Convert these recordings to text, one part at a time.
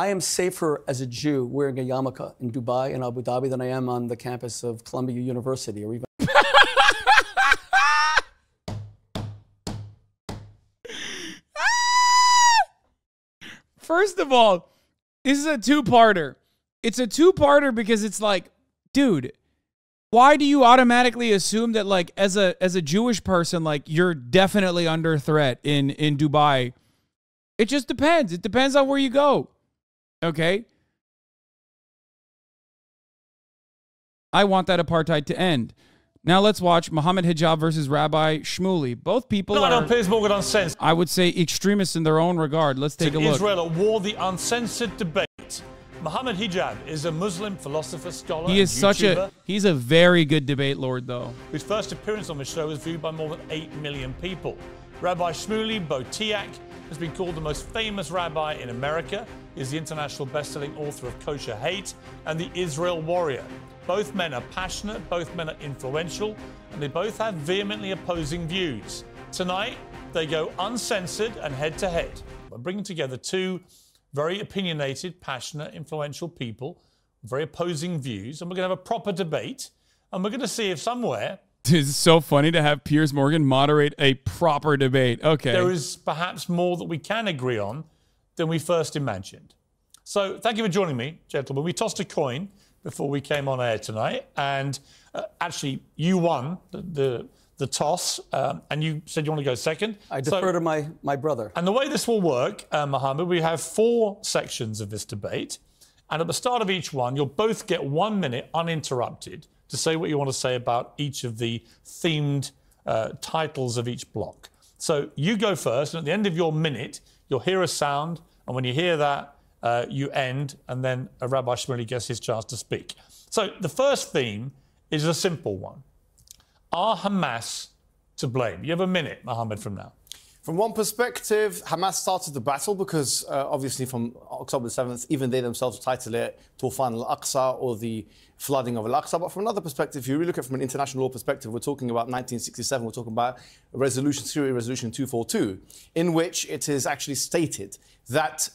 I am safer as a Jew wearing a yarmulke in Dubai and Abu Dhabi than I am on the campus of Columbia University or even. First of all, this is a two-parter. It's a two-parter because it's like, dude, why do you automatically assume that, like, as a Jewish person, like, you're definitely under threat in Dubai? It just depends. It depends on where you go. Okay? I want that apartheid to end. Now let's watch Mohammed Hijab versus Rabbi Shmuley. Both people are, on Piers Morgan Uncensored, I would say, extremists in their own regard. Let's take a look. Israel at war, the Uncensored debate. Mohammed Hijab is a Muslim philosopher, scholar, He is and YouTuber. he's a very good debate lord, though. Whose first appearance on the show was viewed by more than 8 million people. Rabbi Shmuley Botiak has been called the most famous rabbi in America. He is the international best-selling author of Kosher Hate and The Israel Warrior. Both men are passionate, both men are influential, and they both have vehemently opposing views. Tonight, they go uncensored and head-to-head. We're bringing together two very opinionated, passionate, influential people, very opposing views, and we're going to have a proper debate, and we're going to see if somewhere... It's so funny to have Piers Morgan moderate a proper debate. Okay. There is perhaps more that we can agree on than we first imagined. So thank you for joining me, gentlemen. We tossed a coin before we came on air tonight, and actually you won the toss, and you said you want to go second. I defer to my brother. And the way this will work, Mohammed, we have 4 sections of this debate, and at the start of each one, you'll both get 1 minute uninterrupted to say what you want to say about each of the themed titles of each block. So you go first, and at the end of your minute, you'll hear a sound, and when you hear that, you end, and then Rabbi Shmuley gets his chance to speak. So the first theme is a simple one. Are Hamas to blame? You have a minute, Mohammed, from now. From one perspective, Hamas started the battle because obviously from October 7th, even they themselves title it Tufan al-Aqsa or the flooding of al-Aqsa. But from another perspective, if you really look at it from an international law perspective, we're talking about 1967, we're talking about Security Resolution 242, in which it is actually stated that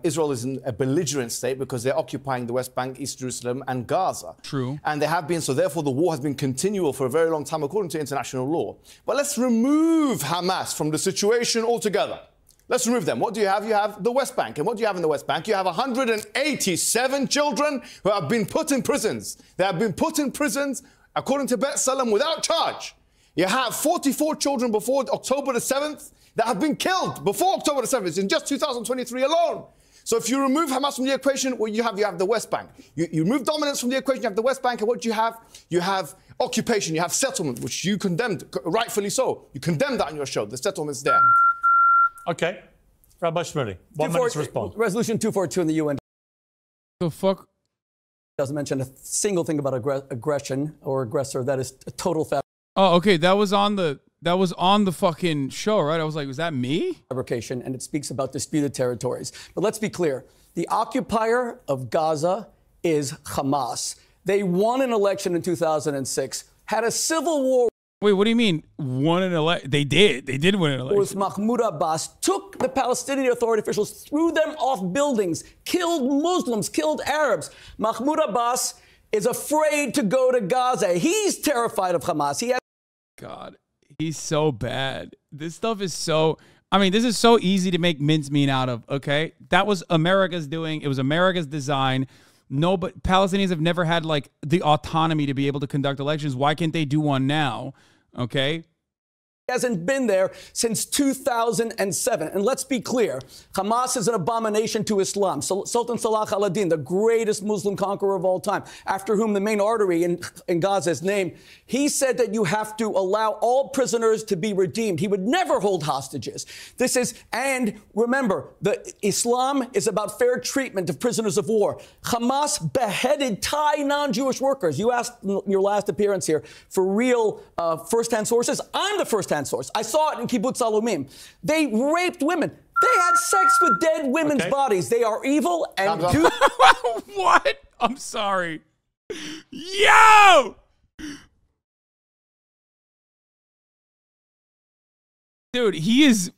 Israel is in a belligerent state because they're occupying the West Bank, East Jerusalem and Gaza. True. And they have been, so therefore the war has been continual for a very long time according to international law. But let's remove Hamas from the situation altogether. Let's remove them. What do you have? You have the West Bank. And what do you have in the West Bank? You have 187 children who have been put in prisons. They have been put in prisons, according to Bet Salem, without charge. You have 44 children before October the 7th that have been killed before October the 7th in just 2023 alone. So if you remove Hamas from the equation, what you have the West Bank. You remove dominance from the equation, you have the West Bank, and what you have occupation, you have settlement, which you condemned, rightfully so. You condemned that on your show. The settlement's there. Okay. Rabbi Shmuley, 1 minute to respond. Resolution 242 in the UN The fuck? doesn't mention a single thing about aggression or aggressor. That is a total Oh, okay. That was on the fucking show, right? I was like, was that me? fabrication, and it speaks about disputed territories. But let's be clear. The occupier of Gaza is Hamas. They won an election in 2006, had a civil war. Wait, what do you mean won an election? They did. They did win an election. With Mahmoud Abbas, took the Palestinian Authority officials, threw them off buildings, killed Muslims, killed Arabs. Mahmoud Abbas is afraid to go to Gaza. He's terrified of Hamas. He has God, he's so bad. This stuff is so... I mean, this is so easy to make mincemeat out of, okay? That was America's doing. It was America's design. No, but Palestinians have never had, like, the autonomy to be able to conduct elections. Why can't they do one now, okay? hasn't been there since 2007. And let's be clear, Hamas is an abomination to Islam. Sultan Salah al-Din, the greatest Muslim conqueror of all time, after whom the main artery in Gaza is named, he said that you have to allow all prisoners to be redeemed. He would never hold hostages. And remember, Islam is about fair treatment of prisoners of war. Hamas beheaded Thai non-Jewish workers. You asked in your last appearance here for real first-hand sources. I'm the first-hand source. I saw it in Kibbutz Alumim. They raped women. They had sex with dead women's bodies. They are evil and do. What? I'm sorry. Yo! Dude, he is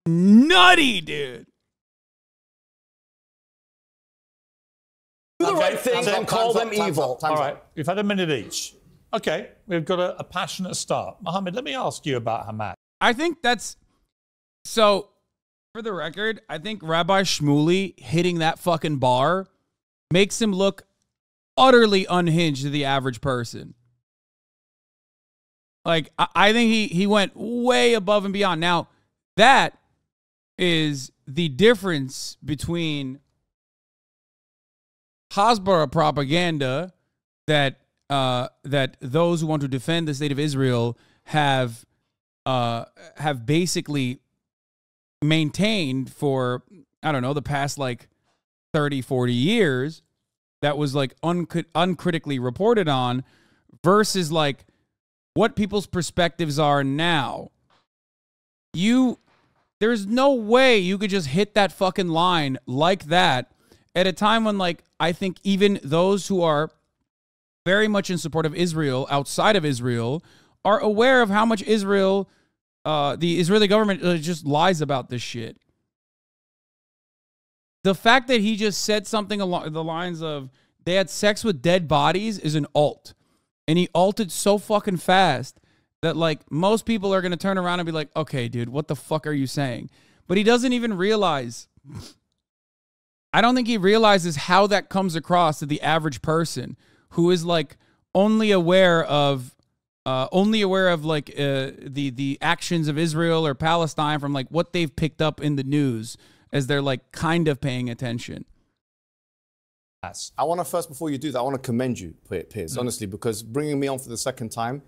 nutty, dude. the right thing and call them evil. All right, we've had a minute each. Okay, we've got a passionate start. Mohammed, let me ask you about Hamas. I think that's... So, for the record, I think Rabbi Shmuley hitting that fucking bar makes him look utterly unhinged to the average person. Like, I think he went way above and beyond. Now, that is the difference between Hasbara propaganda that those who want to defend the state of Israel have basically maintained for, I don't know, the past like 30, 40 years, that was like uncritically reported on, versus like what people's perspectives are now. There's no way you could just hit that fucking line like that at a time when, like, I think even those who are very much in support of Israel outside of Israel are aware of how much Israel, the Israeli government just lies about this shit. The fact that he just said something along the lines of they had sex with dead bodies is an alt. And he alted so fucking fast that, like, most people are going to turn around and be like, okay, dude, what the fuck are you saying? But he doesn't even realize. I don't think he realizes how that comes across to the average person who is like only aware of like the actions of Israel or Palestine from like what they've picked up in the news as they're like kind of paying attention. I want to first, before you do that, I want to commend you, Piers, honestly, because bringing me on for the second time,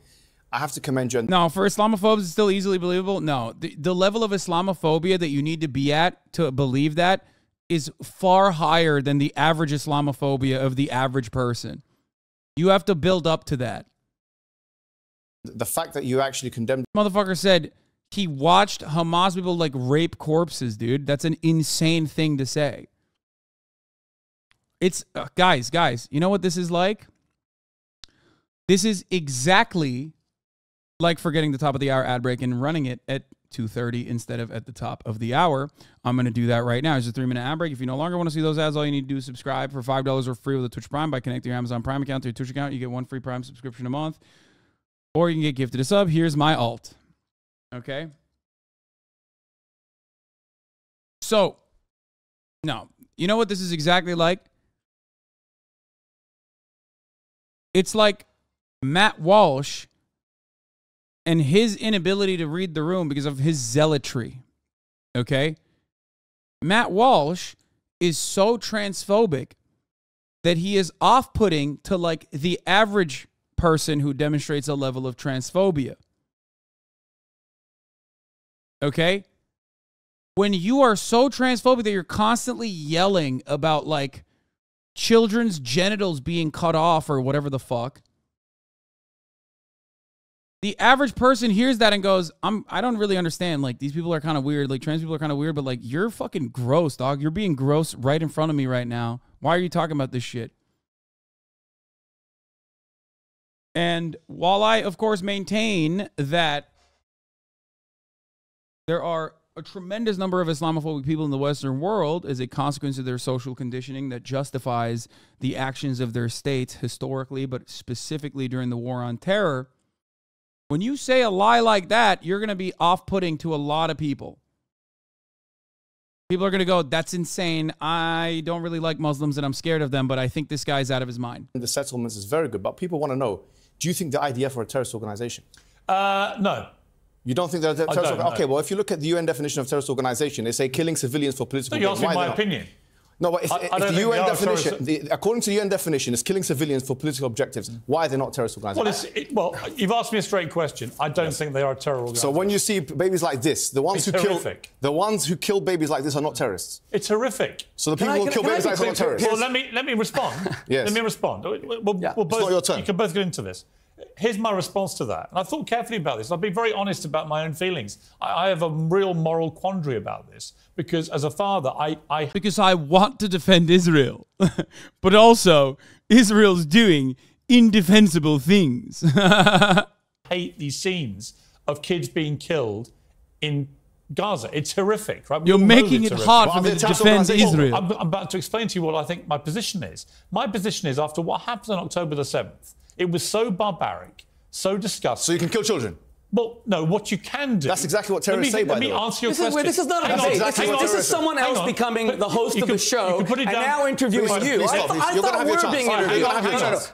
I have to commend you. No, for Islamophobes, it's still easily believable. No, the level of Islamophobia that you need to be at to believe that is far higher than the average Islamophobia of the average person. You have to build up to that. The fact that you actually condemned... Motherfucker said he watched Hamas people like rape corpses, dude. That's an insane thing to say. It's, guys, you know what this is like? This is exactly like forgetting the top of the hour ad break and running it at 2:30 instead of at the top of the hour. I'm going to do that right now. It's a 3-minute ad break. If you no longer want to see those ads, all you need to do is subscribe for $5 or free with a Twitch Prime by connecting your Amazon Prime account to your Twitch account. You get 1 free Prime subscription a month, or you can get gifted a sub. Here's my alt. Okay? So, no. You know what this is exactly like? It's like Matt Walsh and his inability to read the room because of his zealotry. Okay? Matt Walsh is so transphobic that he is off-putting to like the average person who demonstrates a level of transphobia. Okay? When you are so transphobic that you're constantly yelling about like children's genitals being cut off or whatever the fuck, the average person hears that and goes, I don't really understand. Like, these people are kind of weird. Like, trans people are kind of weird, but like, you're fucking gross, dog. You're being gross right in front of me right now. Why are you talking about this shit? And while I, of course, maintain that there are a tremendous number of Islamophobic people in the Western world as a consequence of their social conditioning that justifies the actions of their states historically, but specifically during the War on Terror, when you say a lie like that, you're going to be off-putting to a lot of people. People are going to go, that's insane. I don't really like Muslims and I'm scared of them, but I think this guy's out of his mind. The settlements is very good, but people want to know, do you think the IDF are a terrorist organization? No. You don't think they're a terrorist organization? Okay, well, if you look at the UN definition of terrorist organization, they say killing civilians for political gain. So you're asking my opinion? No, but if the UN definition, according to the UN definition, it's killing civilians for political objectives. Why are they not terrorist organizations? Well, you've asked me a straight question. I don't think they are a terror organization. So when you see babies like this, the ones who kill babies like this are not terrorists. It's horrific. So the people who kill babies like this are not terrorists. Well, let me respond. Yes. Let me respond. We'll it's not your turn. You can both get into this. Here's my response to that. And I thought carefully about this. I'll be very honest about my own feelings. I have a real moral quandary about this because as a father, Because I want to defend Israel, but also Israel's doing indefensible things. hate these scenes of kids being killed in Gaza. It's horrific, right? You're making it hard for me to defend Israel. I'm about to explain to you what I think my position is. My position is, after what happened on October the 7th, it was so barbaric, so disgusting. So you can kill children? Well, no, what you can do... That's exactly what terrorists say, by the way. Let me answer your question. This is not a debate. This is someone else becoming the host of the show and now interviewing you. I thought we're being interviewed.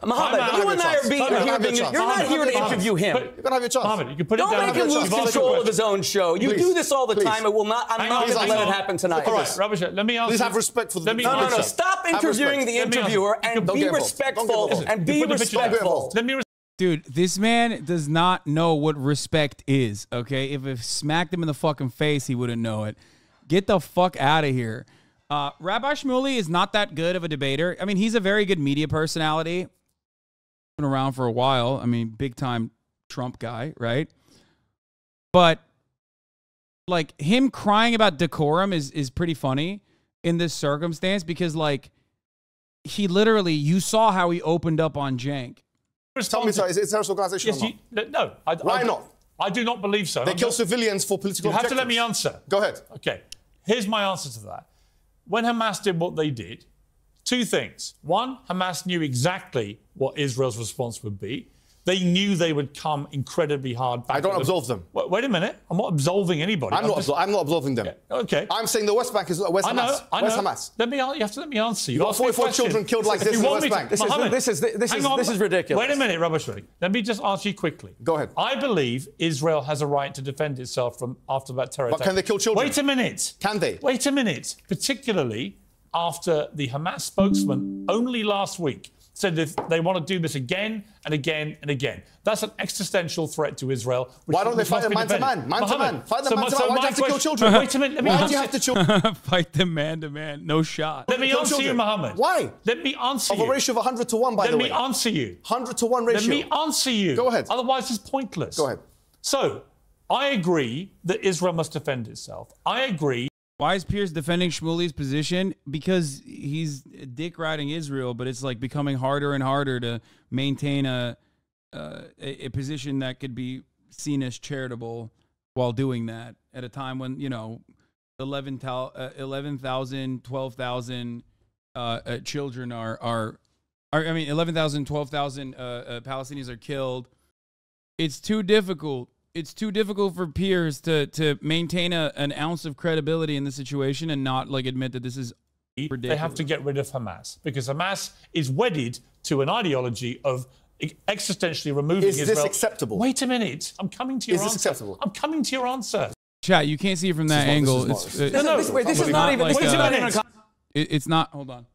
Mohammed, you and I are being interviewed. You're not here to interview him. You're going to have your chance. Mohammed, you can put it down. Don't make him lose control of his own show. You do this all the time. I'm not going to let it happen tonight. All right, Rabbi, let me answer. Please have respect for the... No. Stop interviewing the interviewer and be respectful. And be respectful. Dude, this man does not know what respect is, okay? If it smacked him in the fucking face, he wouldn't know it. Get the fuck out of here. Rabbi Shmuley is not that good of a debater. I mean, he's a very good media personality. Been around for a while. I mean, big-time Trump guy, right? But, like, him crying about decorum is pretty funny in this circumstance because, like, he literally, you saw how he opened up on Cenk. Tell me, sorry, is it a terrorist organization or not? No. Why not? I do not believe so. They kill civilians for political objectives. You have to let me answer. Go ahead. Okay. Here's my answer to that. When Hamas did what they did, two things. One, Hamas knew exactly what Israel's response would be. They knew they would come incredibly hard back. I don't absolve them. Wait a minute. I'm not absolving anybody. I'm not absolving them. Yeah, okay. I'm saying the West Bank is West Hamas. I know. West Hamas. You have to let me answer. You've got 44 children killed like this in the West Bank. This is ridiculous. Wait a minute, Rabbi Shmuley. Let me just answer you quickly. Go ahead. I believe Israel has a right to defend itself from after that terror attack. But can they kill children? Wait a minute. Can they? Wait a minute. Particularly after the Hamas spokesman only last week said that they want to do this again and again and again. That's an existential threat to Israel. Why don't they fight them man to man? Man to man. Fight them man to man. Why do you have to kill children? Wait a minute. Let me Why do you have to kill? Fight them man to man. No shot. Let me answer you, Mohammed. Why? Let me answer you. Of a ratio of 100 to 1, by the way. Let me answer you. 100 to 1 ratio. Let me answer you. Go ahead. Otherwise, it's pointless. Go ahead. So, I agree that Israel must defend itself. I agree. Why is Piers defending Shmuley's position? Because he's dick riding Israel, but it's like becoming harder and harder to maintain a position that could be seen as charitable while doing that at a time when, 11,000, 12,000 children are 11,000, 12,000 Palestinians are killed. It's too difficult. It's too difficult for Piers to maintain an ounce of credibility in the situation and not admit that this is ridiculous. They have to get rid of Hamas because Hamas is wedded to an ideology of existentially removing Israel. Is this acceptable? Wait a minute. I'm coming to your answer. Is this acceptable? I'm coming to your answer. Chat, you can't see it from that angle. This is not even. It's not. Hold on.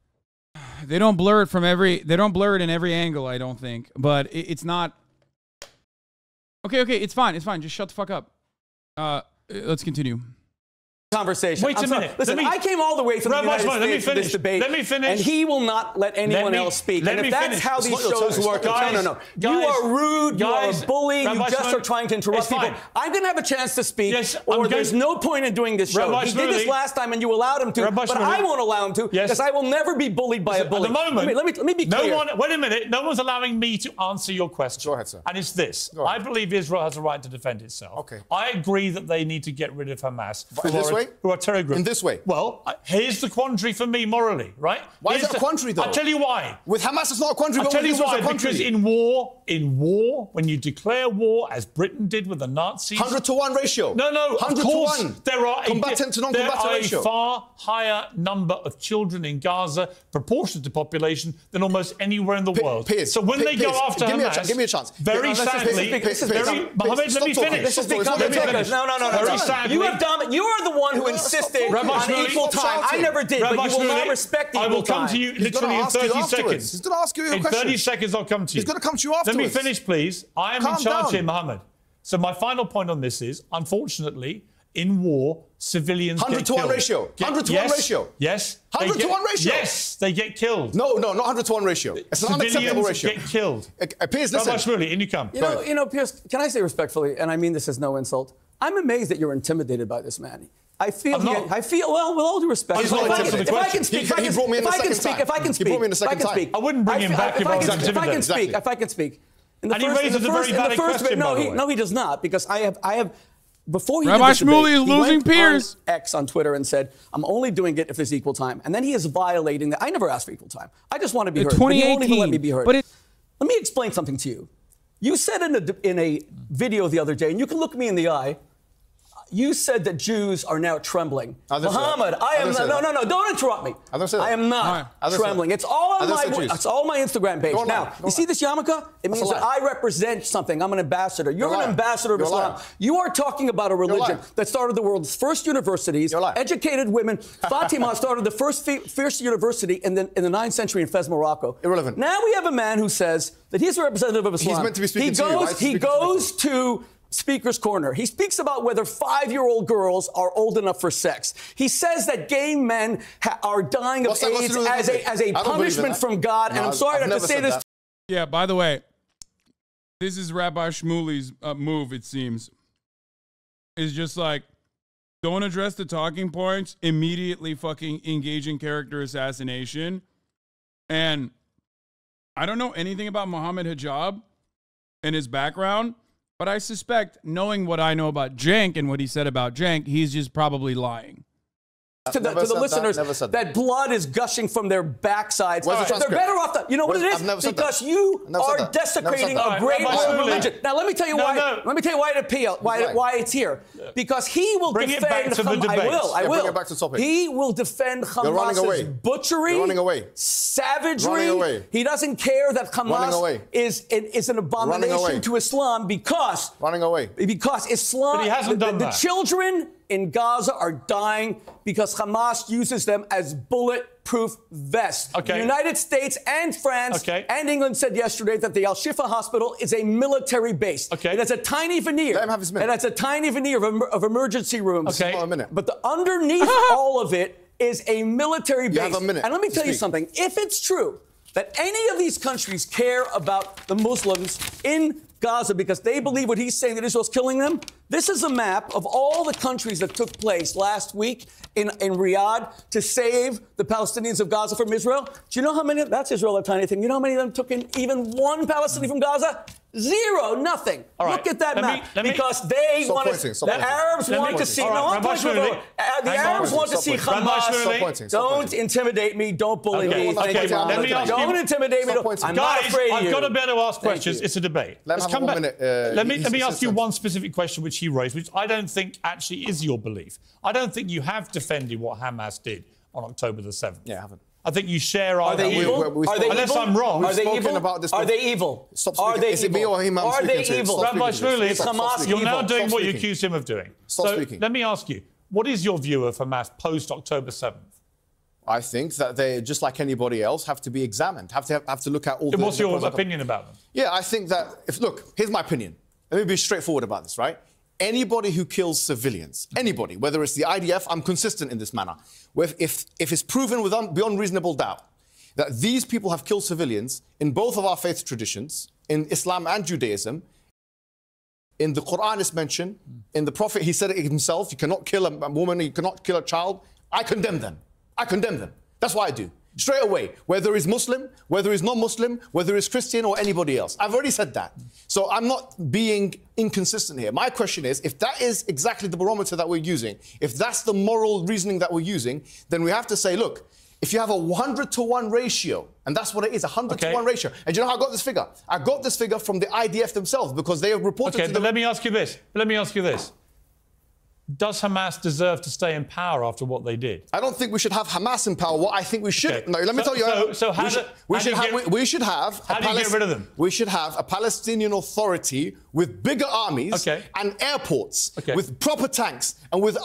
They don't blur it in every angle. I don't think, but it's not. Okay, it's fine. Just shut the fuck up. Let's continue. Conversation. Wait a minute. Listen, I came all the way from the United States for this debate. Let me finish. And he will not let anyone else speak. And if that's how these shows work, no. You are rude. You are a bully. You just are trying to interrupt people. I'm going to have a chance to speak, or there's no point in doing this show. He did this last time, and you allowed him to, but I won't allow him to, because I will never be bullied by a bully. At the moment, let me be clear. Wait a minute. No one's allowing me to answer your question. Go ahead, sir. And it's this. I believe Israel has a right to defend itself. Okay. I agree that they need to get rid of Hamas, who are terror groups. In this way? Well, here's the quandary for me morally, right? Why is it a quandary, though? I'll tell you why. With Hamas, it's not a quandary, I'll but tell with you Israel, why. it's a quandary. Because in war, when you declare war, as Britain did with the Nazis... 100 to 1 ratio. No, 100 of course, to 1. There are combatant to non-combatant ratio. A far higher number of children in Gaza, proportionate to population, than almost anywhere in the world. Piers, so when they go after Hamas... Give me a chance. Very sadly... Mohammed, let me finish. Very sadly... You are the one who insisted on equal time. I never did, but you will not respect equal time. I will come to you literally in 30 seconds. He's going to ask you a question. In 30 seconds, I'll come to you. He's going to come to you afterwards. Let me finish, please. I am in charge here, Mohammed. So my final point on this is, unfortunately, in war, civilians 100 to 1 ratio. 100 to 1 ratio. Yes. 100 to 1 ratio. Yes, they get killed. No, not 100 to 1 ratio. It's an unacceptable ratio. Get killed. Piers, listen. Rabbi Shmuley, in you come. You know, Piers, can I say respectfully, and I mean this as no insult, I'm amazed that you're intimidated by this man. I feel, well, with all due respect, if I can speak, I wouldn't bring him back if I was intimidated. If I can speak. And he raises a very valid question, by the way. No, he does not, because I have before he Rabbi did the debate, Shmuley is he losing went Piers. on X on Twitter and said, I'm only doing it if there's equal time. And then he is violating that. I never asked for equal time. I just want to be heard. But he won't even let me be heard. Let me explain something to you. You said in a video the other day, and you can look me in the eye, you said that Jews are now trembling. Mohammed, I am not. No, don't interrupt me. I am not trembling. It's all on my Instagram page. Now, you see this yarmulke? It means that I represent something. I'm an ambassador. You're an ambassador of Islam. You are talking about a religion that started the world's first universities, educated women. Fatima started the first university in the 9th century in Fez, Morocco. Irrelevant. Now we have a man who says that he's a representative of Islam. He's meant to be speaking to you. He goes to Speaker's Corner. He speaks about whether 5-year-old girls are old enough for sex. He says that gay men are dying of AIDS as a punishment from God. And I'm sorry to have to say this. Yeah, by the way, this is Rabbi Shmuley's move, it seems. Is just like, don't address the talking points, immediately fucking engage in character assassination. And I don't know anything about Mohammed Hijab and his background, but I suspect, knowing what I know about Cenk and what he said about Cenk, he's just probably lying. To the listeners, that blood is gushing from their backsides. They're better off. You know what it is? Because you are desecrating a great religion. Now let me tell you why. Let me tell you why it appeals. Why it's here? Because he will defend. I will. He will defend Hamas's butchery, savagery. He doesn't care that Hamas is an abomination to Islam because Islam. But he hasn't done that. The children in Gaza are dying because Hamas uses them as bulletproof vests. The United States and France and England said yesterday that the Al-Shifa hospital is a military base. It has a tiny veneer. It has a tiny veneer of emergency rooms. But underneath all of it is a military base. And let me tell you something. If it's true that any of these countries care about the Muslims in Gaza because they believe what he's saying, that Israel's killing them, this is a map of all the countries that took place last week in Riyadh to save the Palestinians of Gaza from Israel. Do you know how many? That's Israel, a tiny thing. You know how many of them took in even one Palestinian from Gaza? Zero, nothing. Look at that map. Because they want to. The Arabs want to see. The Arabs want to see Hamas. Don't intimidate me. Don't bully me. Don't intimidate me. I'm not afraid of you. I've got to be able to ask questions. It's a debate. Let's come back. Let me ask you one specific question which he raised, which I don't think actually is your belief. I don't think you have defended what Hamas did on October the 7th. Yeah, I haven't. I think you share our... Are they evil? Unless I'm wrong. Are they evil? Are they evil? Are they evil? Are they evil? Rabbi Shmuley, Hamas you're now doing what you accused him of doing. Stop speaking. Let me ask you, what is your view of Hamas post-October 7th? I think that they, just like anybody else, have to be examined, have to look at all the... What's your opinion about them? Yeah, I think that... Look, here's my opinion. Let me be straightforward about this, right? Anybody who kills civilians, anybody, whether it's the IDF, I'm consistent in this manner. If it's proven beyond reasonable doubt that these people have killed civilians in both of our faith traditions, in Islam and Judaism, in the Quran it's mentioned, in the Prophet, he said it himself, you cannot kill a woman, you cannot kill a child, I condemn them. I condemn them. That's what I do. Straight away, whether he's Muslim, whether he's not Muslim, whether he's Christian or anybody else. I've already said that. So I'm not being inconsistent here. My question is, if that is exactly the barometer that we're using, if that's the moral reasoning that we're using, then we have to say, look, if you have a 100-to-1 ratio, and that's what it is, a 100-to-1 ratio. And do you know how I got this figure? I got this figure from the IDF themselves because they have reported to but let me ask you this. Does Hamas deserve to stay in power after what they did? I don't think we should have Hamas in power. What I think we should... No, let me tell you... We should have... How do you get rid of them? We should have a Palestinian Authority with bigger armies and airports, with proper tanks and with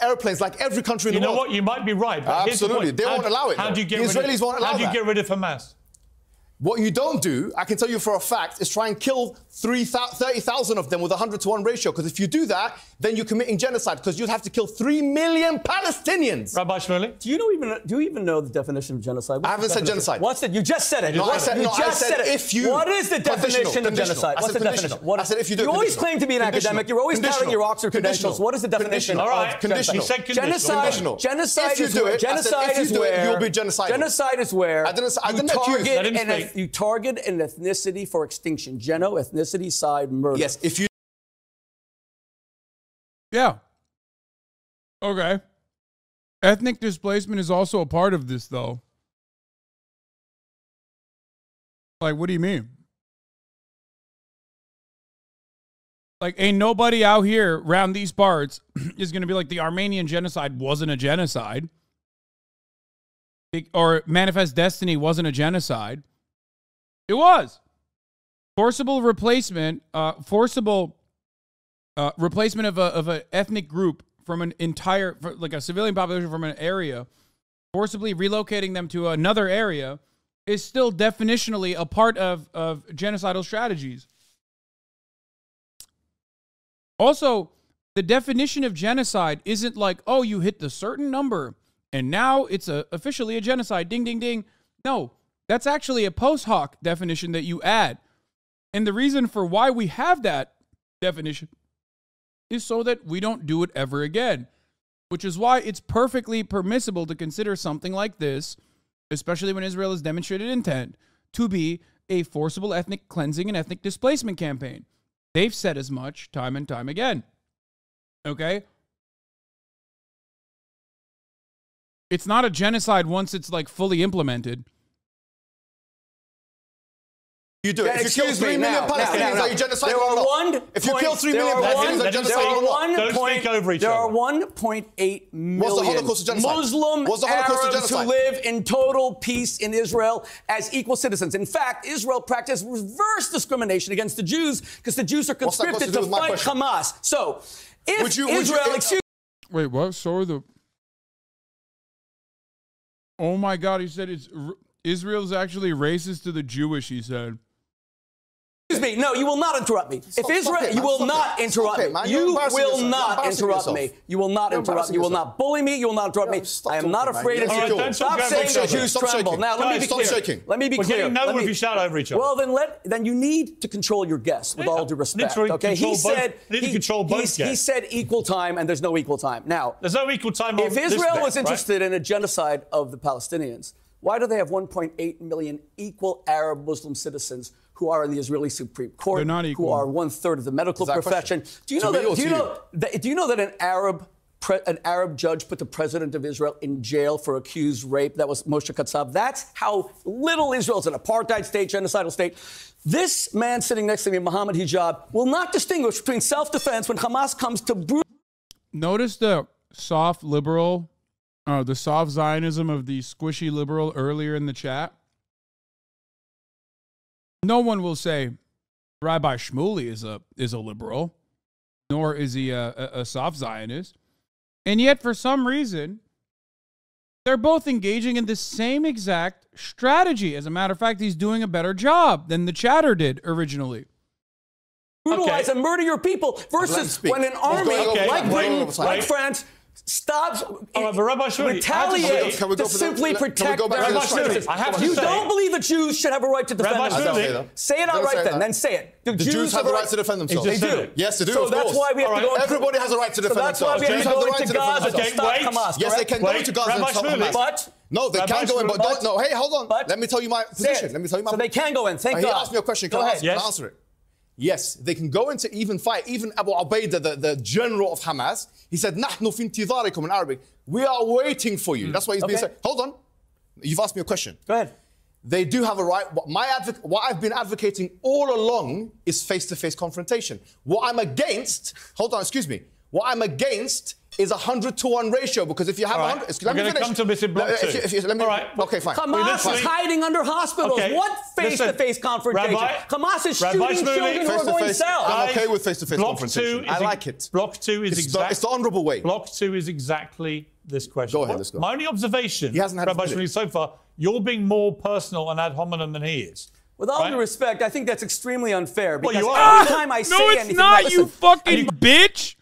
airplanes like every country in the world. You know what? You might be right. But absolutely. They won't allow it. The Israelis won't allow that. How do you get rid of Hamas? What you don't do, I can tell you for a fact, is try and kill 30,000 of them with a 100-to-1 ratio. Because if you do that, then you're committing genocide. Because you'd have to kill 3 million Palestinians. Rabbi Shmuley? Do you even know the definition of genocide? I haven't said genocide. What's it? You just said it. I said if you... What is the definition of genocide? What's the definition? I said if you do it. You always claim to be an academic. You're always touting your Oxford credentials. What is the definition of genocide? You said conditional. Genocide is where... Genocide is where... You'll be genocidal. Genocide is where you target an ethnicity for extinction. Ethnicity, side, murder. Yes, if you Yeah. Okay. Ethnic displacement is also a part of this, though. Like, what do you mean? Like, ain't nobody out here around these parts is going to be like, the Armenian genocide wasn't a genocide. Or Manifest Destiny wasn't a genocide. It was. Forcible replacement, replacement of an ethnic group from an entire, like a civilian population from an area, forcibly relocating them to another area is still definitionally a part of genocidal strategies. Also, the definition of genocide isn't like, oh, you hit the certain number and now it's officially a genocide. Ding, ding, ding. No, that's actually a post hoc definition that you add. And the reason for why we have that definition is so that we don't do it ever again, which is why it's perfectly permissible to consider something like this, especially when Israel has demonstrated intent, to be a forcible ethnic cleansing and ethnic displacement campaign. They've said as much time and time again. Okay? It's not a genocide once it's like fully implemented. You do it. If you kill 3 million Palestinians, are you genocidal or not? If you kill 3 million Palestinians, are you genocidal or not? Don't speak over each other. There are 1.8 million Muslim Arabs who live in total peace in Israel as equal citizens. In fact, Israel practiced reverse discrimination against the Jews because the Jews are conscripted to fight Hamas. So, if Israel... Wait, what? So are the... Oh my God, he said Israel's actually racist to the Jewish, he said. Excuse me. No, you will not interrupt me. If Israel, you will not interrupt me. You will not interrupt me. You will not interrupt me. You will not bully me. You will not interrupt me. I am not afraid of you. Stop saying the Jews tremble. Now, let me be clear. Let me be clear. We're getting nowhere if you shout over each other. Well, then you need to control your guests with all due respect. Okay? He said he said equal time, and there's no equal time. Now, there's no equal time. If Israel was interested in a genocide of the Palestinians, why do they have 1.8 million equal Arab Muslim citizens who are in the Israeli Supreme Court, They're not equal. who are 1/3 of the medical profession? Do you know that an Arab judge put the president of Israel in jail for accused rape? That was Moshe Katsav. That's how little Israel is an apartheid state, genocidal state. This man sitting next to me, Mohammed Hijab, will not distinguish between self-defense when Hamas comes to Notice the soft liberal, the soft Zionism of the squishy liberal earlier in the chat. No one will say Rabbi Shmuley is a liberal, nor is he a soft Zionist. And yet, for some reason, they're both engaging in the same exact strategy. As a matter of fact, he's doing a better job than the chatter did originally. Brutalize and murder your people versus when an army like Britain, like France, stops retaliate to simply protect their citizens. You don't believe the Jews should have a right to defend themselves? Say it outright then. Then say it. The Jews have a right to defend themselves. They do. Yes, they do. So that's why we have to go. Everybody has a right to defend themselves. That's why we have to go into Gaza to stop Hamas. Yes, they can go into Gaza and stop Hamas. But no, they can't go in. But don't. No, hey, hold on. Let me tell you my position. Let me tell you my. So they can go in. Thank God. He asked me a question. Can I answer it? Yes, they can go into even fight. Even Abu Ubaidah, the general of Hamas, he said, "Nahnu fi intidharikum" in Arabic. We are waiting for you. That's what he's been saying. Hold on. You've asked me a question. Go ahead. They do have a right. What I've been advocating all along is face-to-face confrontation. What I'm against, hold on, excuse me. What I'm against is a 100-to-1 ratio, because if you have 100... We're going to come to this in block two. All right. Okay, fine. Hamas is hiding under hospitals. Okay. What face-to-face confrontation? Hamas is shooting children who are going south. I'm okay with face-to-face confrontation. I like it. Block two is exactly... It's the honourable way. Block two is exactly this question. Go ahead, let's go. My only observation, Rabbi Shmuley, so far, you're being more personal and ad hominem than he is. With all due respect, I think that's extremely unfair. Because you are. every time I say anything... No, it's not, you fucking bitch!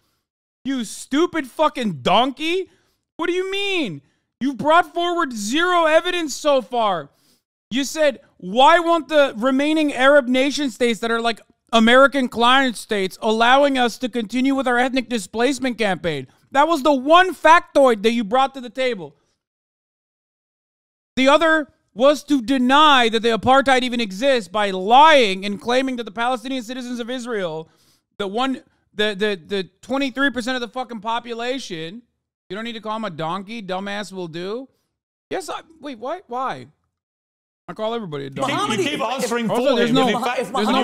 You stupid fucking donkey! What do you mean? You've brought forward zero evidence so far. You said, why won't the remaining Arab nation states that are like American client states allowing us to continue with our ethnic displacement campaign? That was the one factoid that you brought to the table. The other was to deny that the apartheid even exists by lying and claiming that the Palestinian citizens of Israel, the one the 23% of the fucking population. You don't need to call him a donkey. Dumbass will do. Yes, wait, what? Why? I call everybody a donkey. You keep answering for also, there's him. no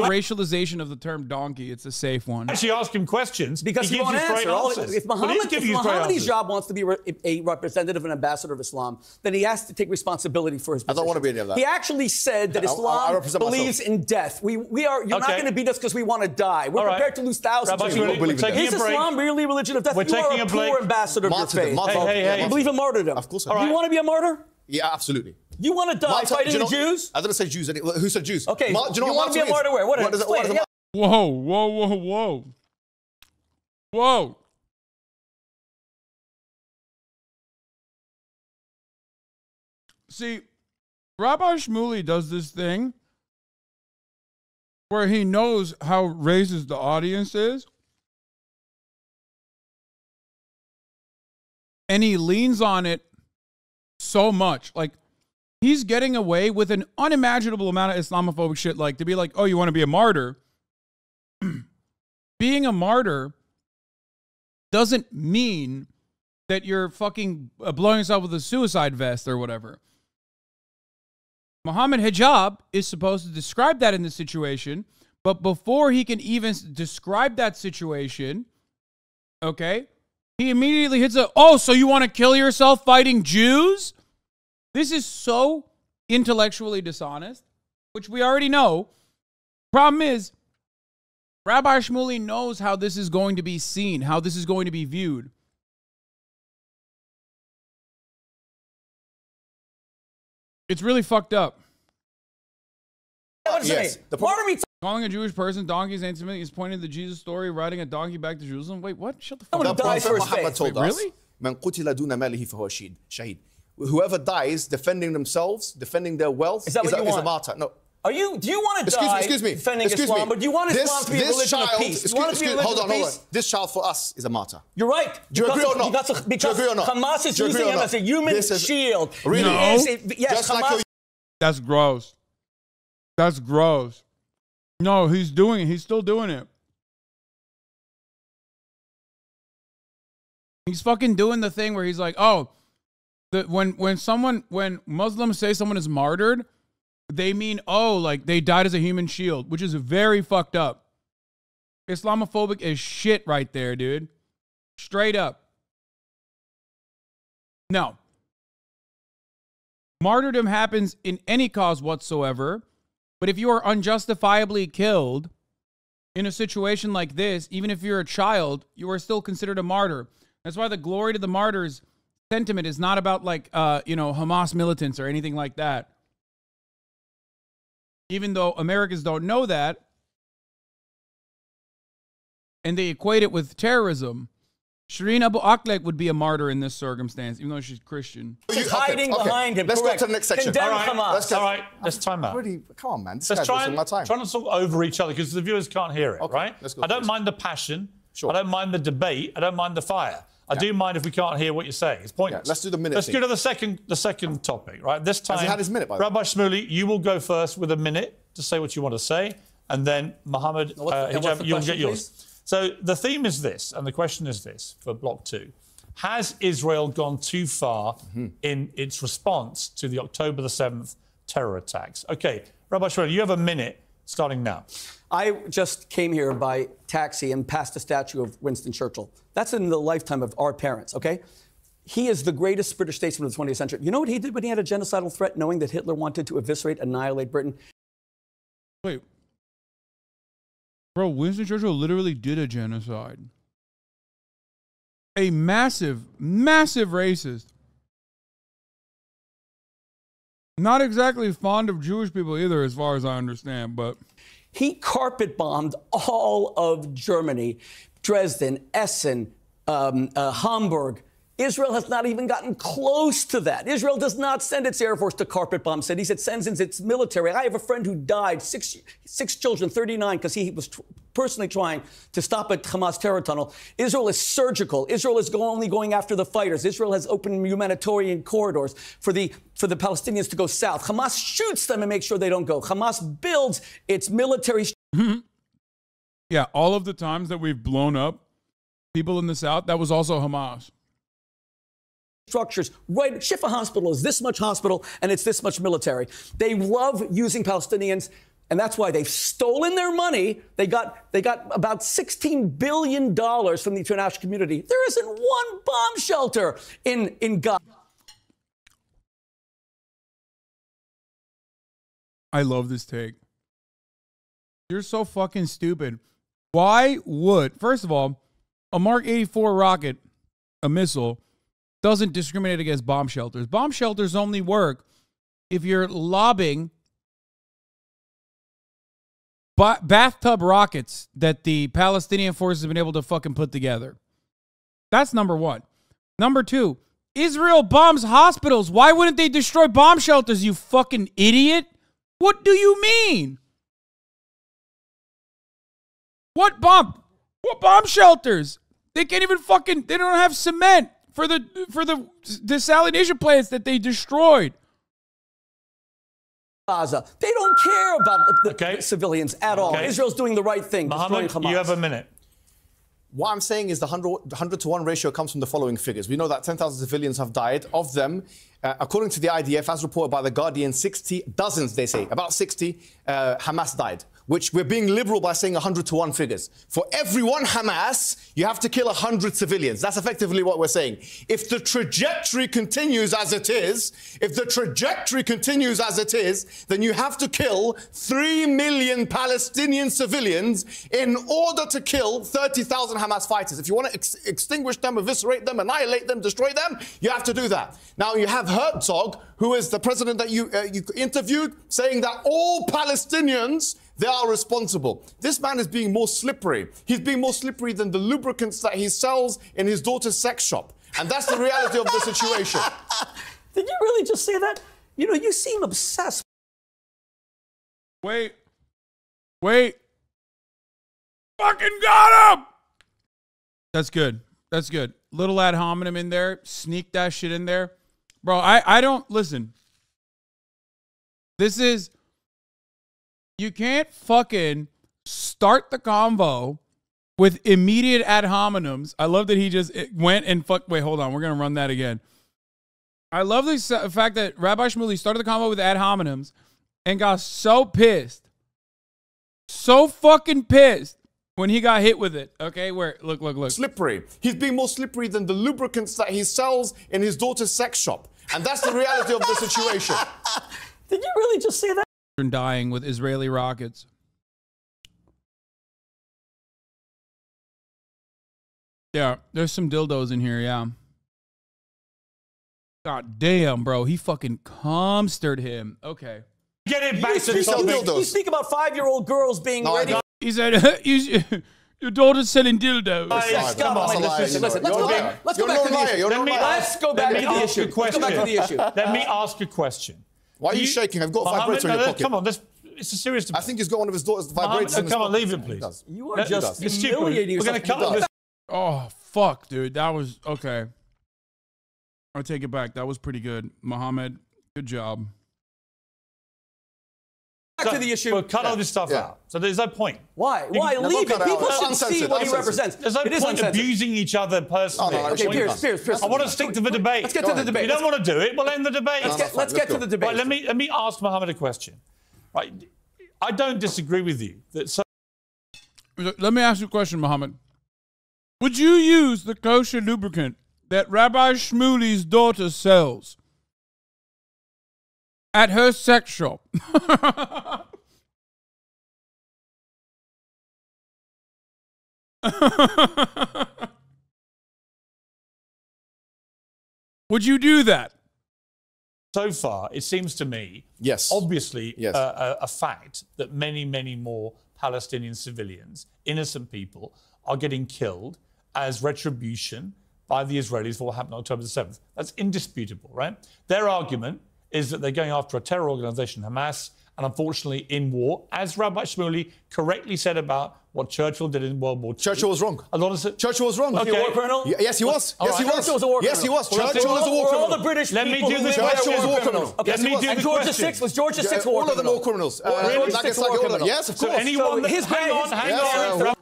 racialization of the term donkey. It's a safe one. Actually, ask him questions because he won't answer. If Mohammed Hijab wants to be a representative and ambassador of Islam, then he has to take responsibility for his position. I don't want to be any of that. He actually said that Islam believes in death. You're not going to beat us because we want to die. We're prepared to lose thousands of people. Is Islam really a religion of death? You are a poor ambassador of your faith. Hey. You believe in martyrdom. Of course. Do you want to be a martyr? Yeah, absolutely. You want to die fighting the Jews? I didn't say Jews. Who said Jews? Okay, do you know want to be a martyr where? What does it Whoa. See, Rabbi Shmuley does this thing where he knows how racist the audience is, and he leans on it so much. Like, he's getting away with an unimaginable amount of Islamophobic shit, like to be like, oh, you want to be a martyr? Being a martyr doesn't mean that you're fucking blowing yourself with a suicide vest or whatever. Mohammed Hijab is supposed to describe that in this situation, but before he can even describe that situation, okay, he immediately hits so you want to kill yourself fighting Jews? This is so intellectually dishonest, which we already know. Problem is, Rabbi Shmuley knows how this is going to be seen, how this is going to be viewed. It's really fucked up. Yes. Calling a Jewish person donkeys anti-Semitic is pointing to the Jesus story, riding a donkey back to Jerusalem. Wait, what? Shut the fuck up. Muhammad told us, really? "Man qutila duna malihi fahuwa shahid." Whoever dies defending themselves, defending their wealth, is a martyr. No. Do you want to die defending Islam, or do you want Islam to be a religion of peace? Hold on. This child for us is a martyr. You're right. Do you agree or not? Because Hamas is using him as a human shield. Really? No. Yes, Hamas. That's gross. That's gross. No, he's doing it. He's still doing it. He's fucking doing the thing where he's like, when Muslims say someone is martyred, they mean, like they died as a human shield, which is very fucked up. Islamophobic as shit right there, dude. Straight up. No. Martyrdom happens in any cause whatsoever, but if you are unjustifiably killed in a situation like this, even if you're a child, you are still considered a martyr. That's why the glory to the martyrs sentiment is not about Hamas militants or anything like that. Even though Americans don't know that, and they equate it with terrorism, Shireen Abu Akleh would be a martyr in this circumstance, even though she's Christian. She's hiding behind him. Let's go to the next section. Condemn Hamas. All right, let's time out. Come on, man. Let's try not to talk over each other because the viewers can't hear it, right? I don't mind the passion. Sure. I don't mind the debate. I don't mind the fire. I do mind if we can't hear what you're saying. It's pointless. Yeah, let's do the minute. Let's go to the second topic, right? This time, has he had his minute, by the way? Rabbi Shmuley, you will go first with a minute to say what you want to say, and then Mohammed Hijab, you'll get yours. Please? So the theme is this, and the question is this for Block 2. Has Israel gone too far in its response to the October the 7th terror attacks? Okay, Rabbi Shmuley, you have a minute starting now. I just came here by taxi and passed a statue of Winston Churchill. That's in the lifetime of our parents, okay? He is the greatest British statesman of the 20th century. You know what he did when he had a genocidal threat, knowing that Hitler wanted to eviscerate, annihilate Britain? Wait. Bro, Winston Churchill literally did a genocide. A massive, massive racist. Not exactly fond of Jewish people either, as far as I understand, but... He carpet bombed all of Germany, Dresden, Essen, Hamburg. Israel has not even gotten close to that. Israel does not send its Air Force to carpet bomb cities. It sends in its military. I have a friend who died, six children, 39, because he was personally trying to stop a Hamas terror tunnel. Israel is surgical. Israel is only going after the fighters. Israel has opened humanitarian corridors for the Palestinians to go south. Hamas shoots them and makes sure they don't go. Hamas builds its military... Yeah, all of the times that we've blown up people in the South, that was also Hamas. Structures, right? Shifa Hospital is this much hospital and it's this much military. They love using Palestinians, and that's why they've stolen their money. They got about $16 billion from the international community. There isn't one bomb shelter in Gaza. I love this take. You're so fucking stupid. Why would, first of all, a Mark 84 rocket, a missile, doesn't discriminate against bomb shelters. Bomb shelters only work if you're lobbing bathtub rockets that the Palestinian forces have been able to fucking put together. That's number one. Number two, Israel bombs hospitals. Why wouldn't they destroy bomb shelters, you fucking idiot? What do you mean? What bomb shelters? They can't even fucking, they don't have cement for the desalination plants that they destroyed. Gaza. They don't care about the civilians at all. Israel's doing the right thing. Mohammed, you have a minute. What I'm saying is the 100 to 1 ratio comes from the following figures. We know that 10,000 civilians have died. Of them, according to the IDF, as reported by The Guardian, 60, dozens, they say, about 60 Hamas died, which we're being liberal by saying 100 to 1 figures. For every one Hamas, you have to kill 100 civilians. That's effectively what we're saying. If the trajectory continues as it is, then you have to kill 3 million Palestinian civilians in order to kill 30,000 Hamas fighters. If you want to extinguish them, eviscerate them, annihilate them, destroy them, you have to do that. Now, you have Herzog, who is the president that you interviewed, saying that all Palestinians, they are responsible. This man is being more slippery. He's being more slippery than the lubricants that he sells in his daughter's sex shop. And that's the reality of the situation. Did you really just say that? You know, you seem obsessed. Wait. Fucking got him! That's good. Little ad hominem in there. Sneak that shit in there. Bro, I don't, listen. This is, you can't fucking start the convo with immediate ad hominems. I love that he just went and wait, hold on. We're going to run that again. I love the fact that Rabbi Shmuley started the convo with ad hominems and got so pissed. So fucking pissed when he got hit with it. Okay, where, look. Slippery. He's being more slippery than the lubricants that he sells in his daughter's sex shop. And that's the reality of the situation. Did you really just say that? Dying with Israeli rockets. Yeah, there's some dildos in here, yeah. God damn, bro. He fucking comstered him. Okay. Get it back to the topic. You speak about 5-year-old girls being ready. He said, your daughter's selling dildos. Come on, listen. Let's go back to the issue. Let's go back to the issue. Let me ask a question. Why are you shaking? I've got a vibrator in your pocket. Come on, it's a serious debate. I think he's got one of his daughter's vibrators in his Come on, pocket. leave it, please. You are just humiliating yourself. We're going to cut this. Oh, fuck, dude. That was, okay. I'll take it back. That was pretty good. Mohammed, good job. Back to the issue. We'll cut all this stuff out. So there's no point. Why? Leave it. People should see what he represents. There's no point abusing each other personally. Okay, Piers. I want to stick to the debate. Let's get to the debate. You don't want to do it? Well, end the debate. Let's get to the debate. Right, let me ask Mohammed a question. Right, I don't disagree with you. Let me ask you a question, Mohammed. Would you use the kosher lubricant that Rabbi Shmuley's daughter sells at her sex shop? Would you do that? So far, it seems to me, obviously, a fact that many, many more Palestinian civilians, innocent people, are getting killed as retribution by the Israelis for what happened on October the 7th. That's indisputable, right? Their argument is that they're going after a terror organization, Hamas, and unfortunately in war, as Rabbi Shmuley correctly said about what Churchill did in World War II. Churchill was wrong. Churchill was wrong. Was he a war criminal? Yes, he was. Yes, he was. Churchill was a war criminal. Yes, he was. Churchill was a war criminal. All the British people who lived there Churchill was a war criminal. Okay, and George VI was George VI war criminal. All of them war criminals. Yes, of course. So anyone that, hang on.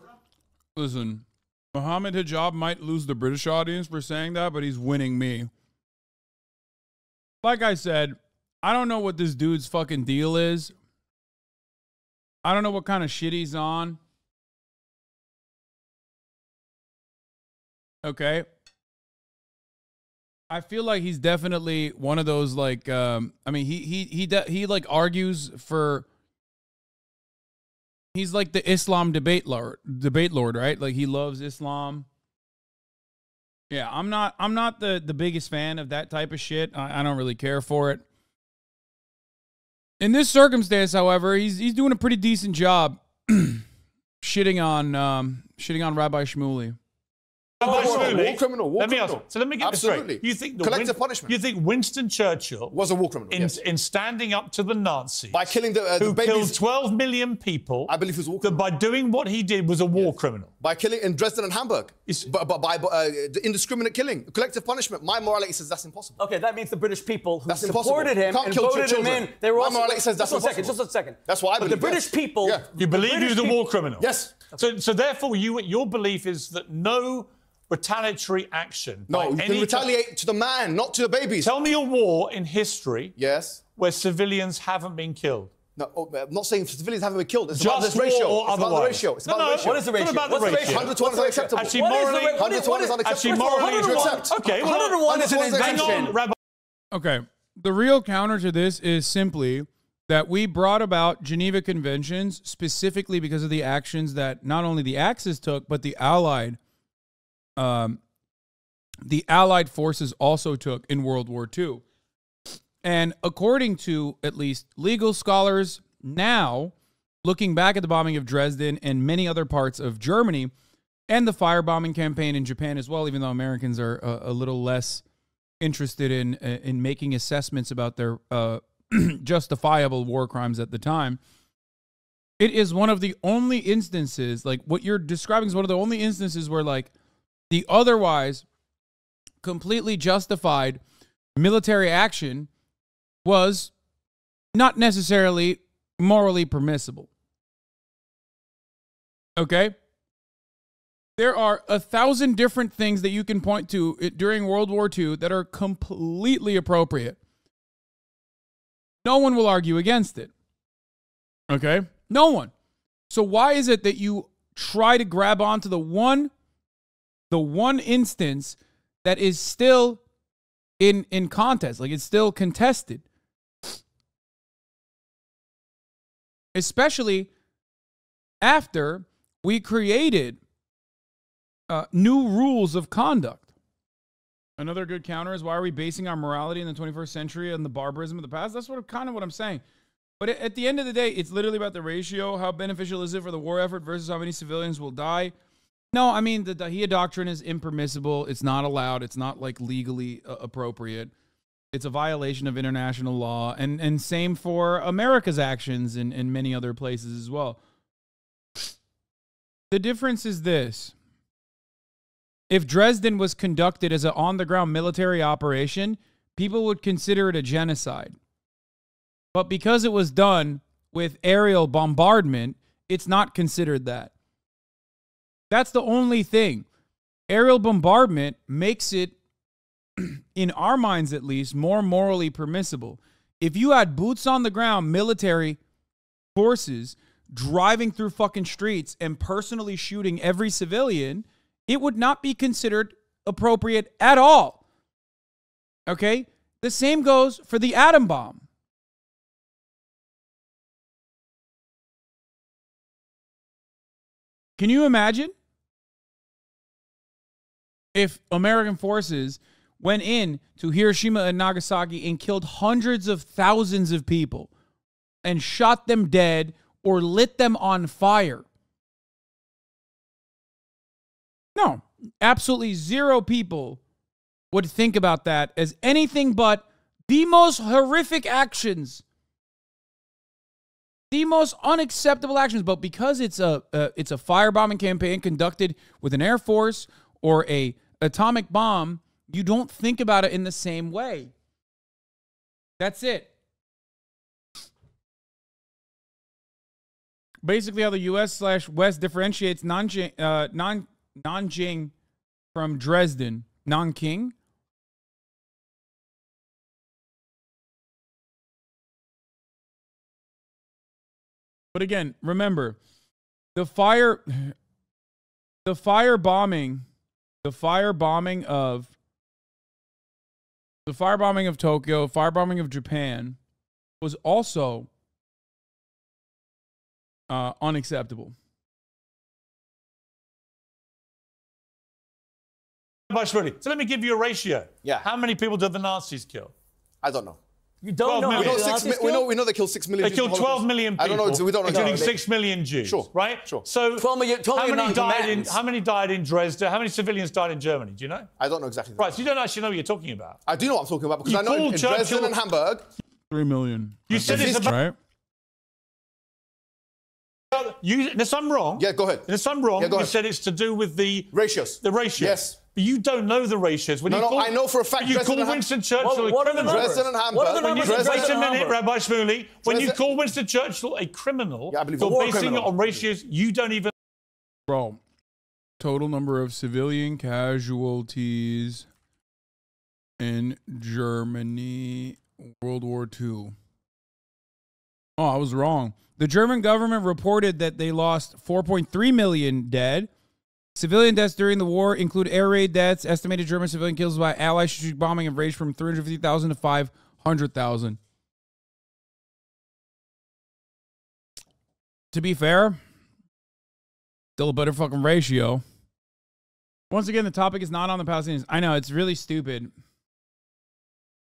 Listen, Mohammed Hijab might lose the British audience for saying that, but he's winning me. Like I said, I don't know what this dude's fucking deal is. I don't know what kind of shit he's on. Okay. I feel like he's definitely one of those, like, I mean, he like argues for, he's like the Islam debate lord, right? Like, he loves Islam. Yeah, I'm not the biggest fan of that type of shit. I don't really care for it. In this circumstance, however, he's doing a pretty decent job shitting on Rabbi Shmuley. War criminal. Let me ask. So let me get this straight. You think collective punishment? You think Winston Churchill was a war criminal in standing up to the Nazis by killing the who babies, killed 12 million people? I believe he was a war criminal. By doing what he did was a war criminal. By killing in Dresden and Hamburg, by indiscriminate killing, collective punishment. My morality says that's impossible. Okay, that means the British people who that's supported him and voted him in. They were also. Morality says that's impossible. Just a second. That's why I believe. But the British people. Yeah. You believe he was a war criminal? Yes. So therefore, your belief is that no retaliatory action. No, you can retaliate to the man, not to the babies. Tell me a war in history where civilians haven't been killed. No, I'm not saying civilians haven't been killed. It's just about this ratio. Or it's about the ratio. It's about the ratio. What is the ratio? What's the ratio? 100 to 1 is unacceptable. Actually, morally, 100 to 1 is unacceptable. Actually, morally, you accept. Okay, 101 is an hang on, Rabbi. Okay, the real counter to this is simply that we brought about Geneva Conventions specifically because of the actions that not only the Axis took, but the Allied forces also took in World War II. And according to at least legal scholars now, looking back at the bombing of Dresden and many other parts of Germany and the firebombing campaign in Japan as well, even though Americans are a little less interested in making assessments about their justifiable war crimes at the time, it is one of the only instances, like what you're describing is one of the only instances where like the otherwise completely justified military action was not necessarily morally permissible. Okay? There are 1,000 different things that you can point to during World War II that are completely appropriate. No one will argue against it. Okay? No one. So why is it that you try to grab onto the one instance that is still in contest, like it's still contested? Especially after we created new rules of conduct. Another good counter is, why are we basing our morality in the 21st century on the barbarism of the past? That's kind of what I'm saying. But at the end of the day, it's literally about the ratio. How beneficial is it for the war effort versus how many civilians will die? No, I mean, the Dahiyya doctrine is impermissible. It's not allowed. It's not like legally appropriate. It's a violation of international law. And same for America's actions in many other places as well. The difference is this. If Dresden was conducted as an on-the-ground military operation, people would consider it a genocide. But because it was done with aerial bombardment, it's not considered that. That's the only thing. Aerial bombardment makes it, in our minds at least, more morally permissible. If you had boots on the ground military forces driving through fucking streets and personally shooting every civilian, it would not be considered appropriate at all. Okay? The same goes for the atom bomb. Can you imagine if American forces went in to Hiroshima and Nagasaki and killed hundreds of thousands of people and shot them dead or lit them on fire? No, absolutely zero people would think about that as anything but the most horrific actions, the most unacceptable actions. But because it's a firebombing campaign conducted with an air force or a atomic bomb, you don't think about it in the same way. That's it. basically how the U.S./West differentiates Nanjing from Dresden. Nanking. But again, remember, the firebombing of Tokyo, firebombing of Japan was also unacceptable. So let me give you a ratio. Yeah. How many people did the Nazis kill? I don't know. You don't know. We know they killed 6 million. They killed 12 million people. I don't know. We don't know. Including 6 million Jews. Sure. Right? Sure. So 12 million how many died in Dresden? How many civilians died in Germany? Do you know? I don't know exactly. Right. So you don't actually know what you're talking about. I do know what I'm talking about because You I know in called Dresden and Hamburg. 3 million. You said it's about. Right? Unless I'm wrong. Yeah, go ahead. Unless I'm wrong, Yeah, go you ahead. said it's to do with the Ratios. The ratios. Yes. But you don't know the ratios. When I know for a fact. You call Winston Churchill What are the numbers? Dresden and Hamburg. What are the numbers? Wait a Dresden minute, and Rabbi Shmuley. When you Dresden- call Winston Churchill a criminal, Yeah, I believe you're a war basing criminal. it on ratios you don't even. Bro, total number of civilian casualties in Germany, World War II. Oh, I was wrong. The German government reported that they lost 4.3 million dead. Civilian deaths during the war include air raid deaths. Estimated German civilian kills by Allied strategic bombing have ranged from 350,000 to 500,000. To be fair, still a better fucking ratio. Once again, the topic is not on the Palestinians. I know, it's really stupid.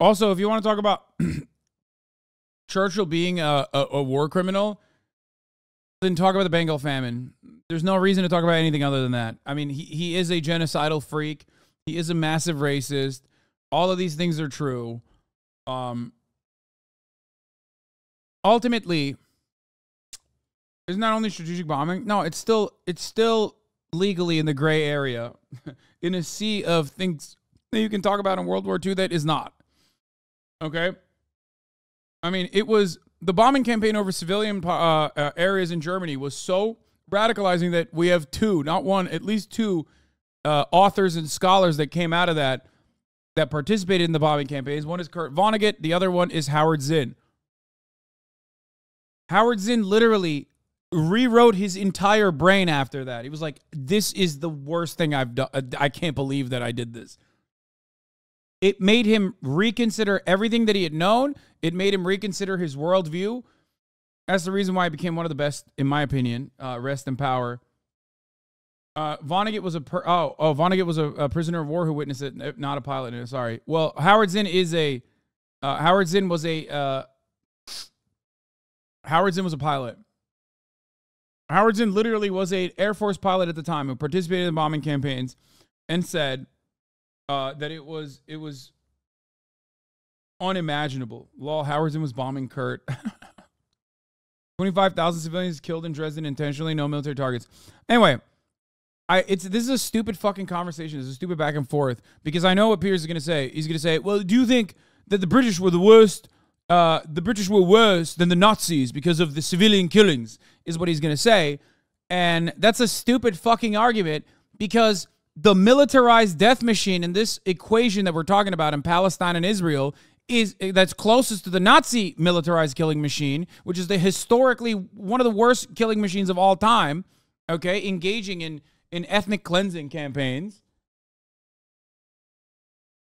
Also, if you want to talk about Churchill being a war criminal, then talk about the Bengal famine. There's no reason to talk about anything other than that. I mean, he is a genocidal freak. He is a massive racist. All of these things are true. Ultimately, it's not only strategic bombing. No, it's still legally in the gray area, in a sea of things that you can talk about in World War II that is not. Okay? I mean, it was the bombing campaign over civilian areas in Germany was so radicalizing that we have two, not one, at least two authors and scholars that came out of that participated in the bombing campaigns. One is Kurt Vonnegut. The other one is Howard Zinn. Howard Zinn literally rewrote his entire brain after that. He was like, this is the worst thing I've done. I can't believe that I did this. It made him reconsider everything that he had known. It made him reconsider his worldview. That's the reason why he became one of the best, in my opinion. Rest in power. Vonnegut was Vonnegut was a prisoner of war who witnessed it, not a pilot. Sorry. Well, Howard Zinn was a pilot. Howard Zinn literally was an Air Force pilot at the time who participated in bombing campaigns and said that it was unimaginable. Lol, Howard Zinn was bombing Kurt. 25,000 civilians killed in Dresden intentionally, no military targets. Anyway, this is a stupid fucking conversation. It's a stupid back and forth because I know what Piers is going to say. He's going to say, well, do you think that the British were the worst? The British were worse than the Nazis because of the civilian killings, is what he's going to say. And that's a stupid fucking argument because the militarized death machine in this equation that we're talking about in Palestine and Israel that's closest to the Nazi militarized killing machine, which is historically one of the worst killing machines of all time, okay, engaging in ethnic cleansing campaigns.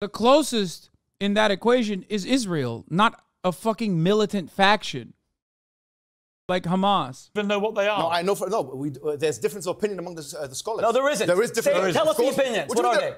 The closest in that equation is Israel, not a fucking militant faction like Hamas. Even know what they are. No, I know. There's difference of opinion among the scholars. No, there isn't. There is difference. Tell us the opinions. What are they?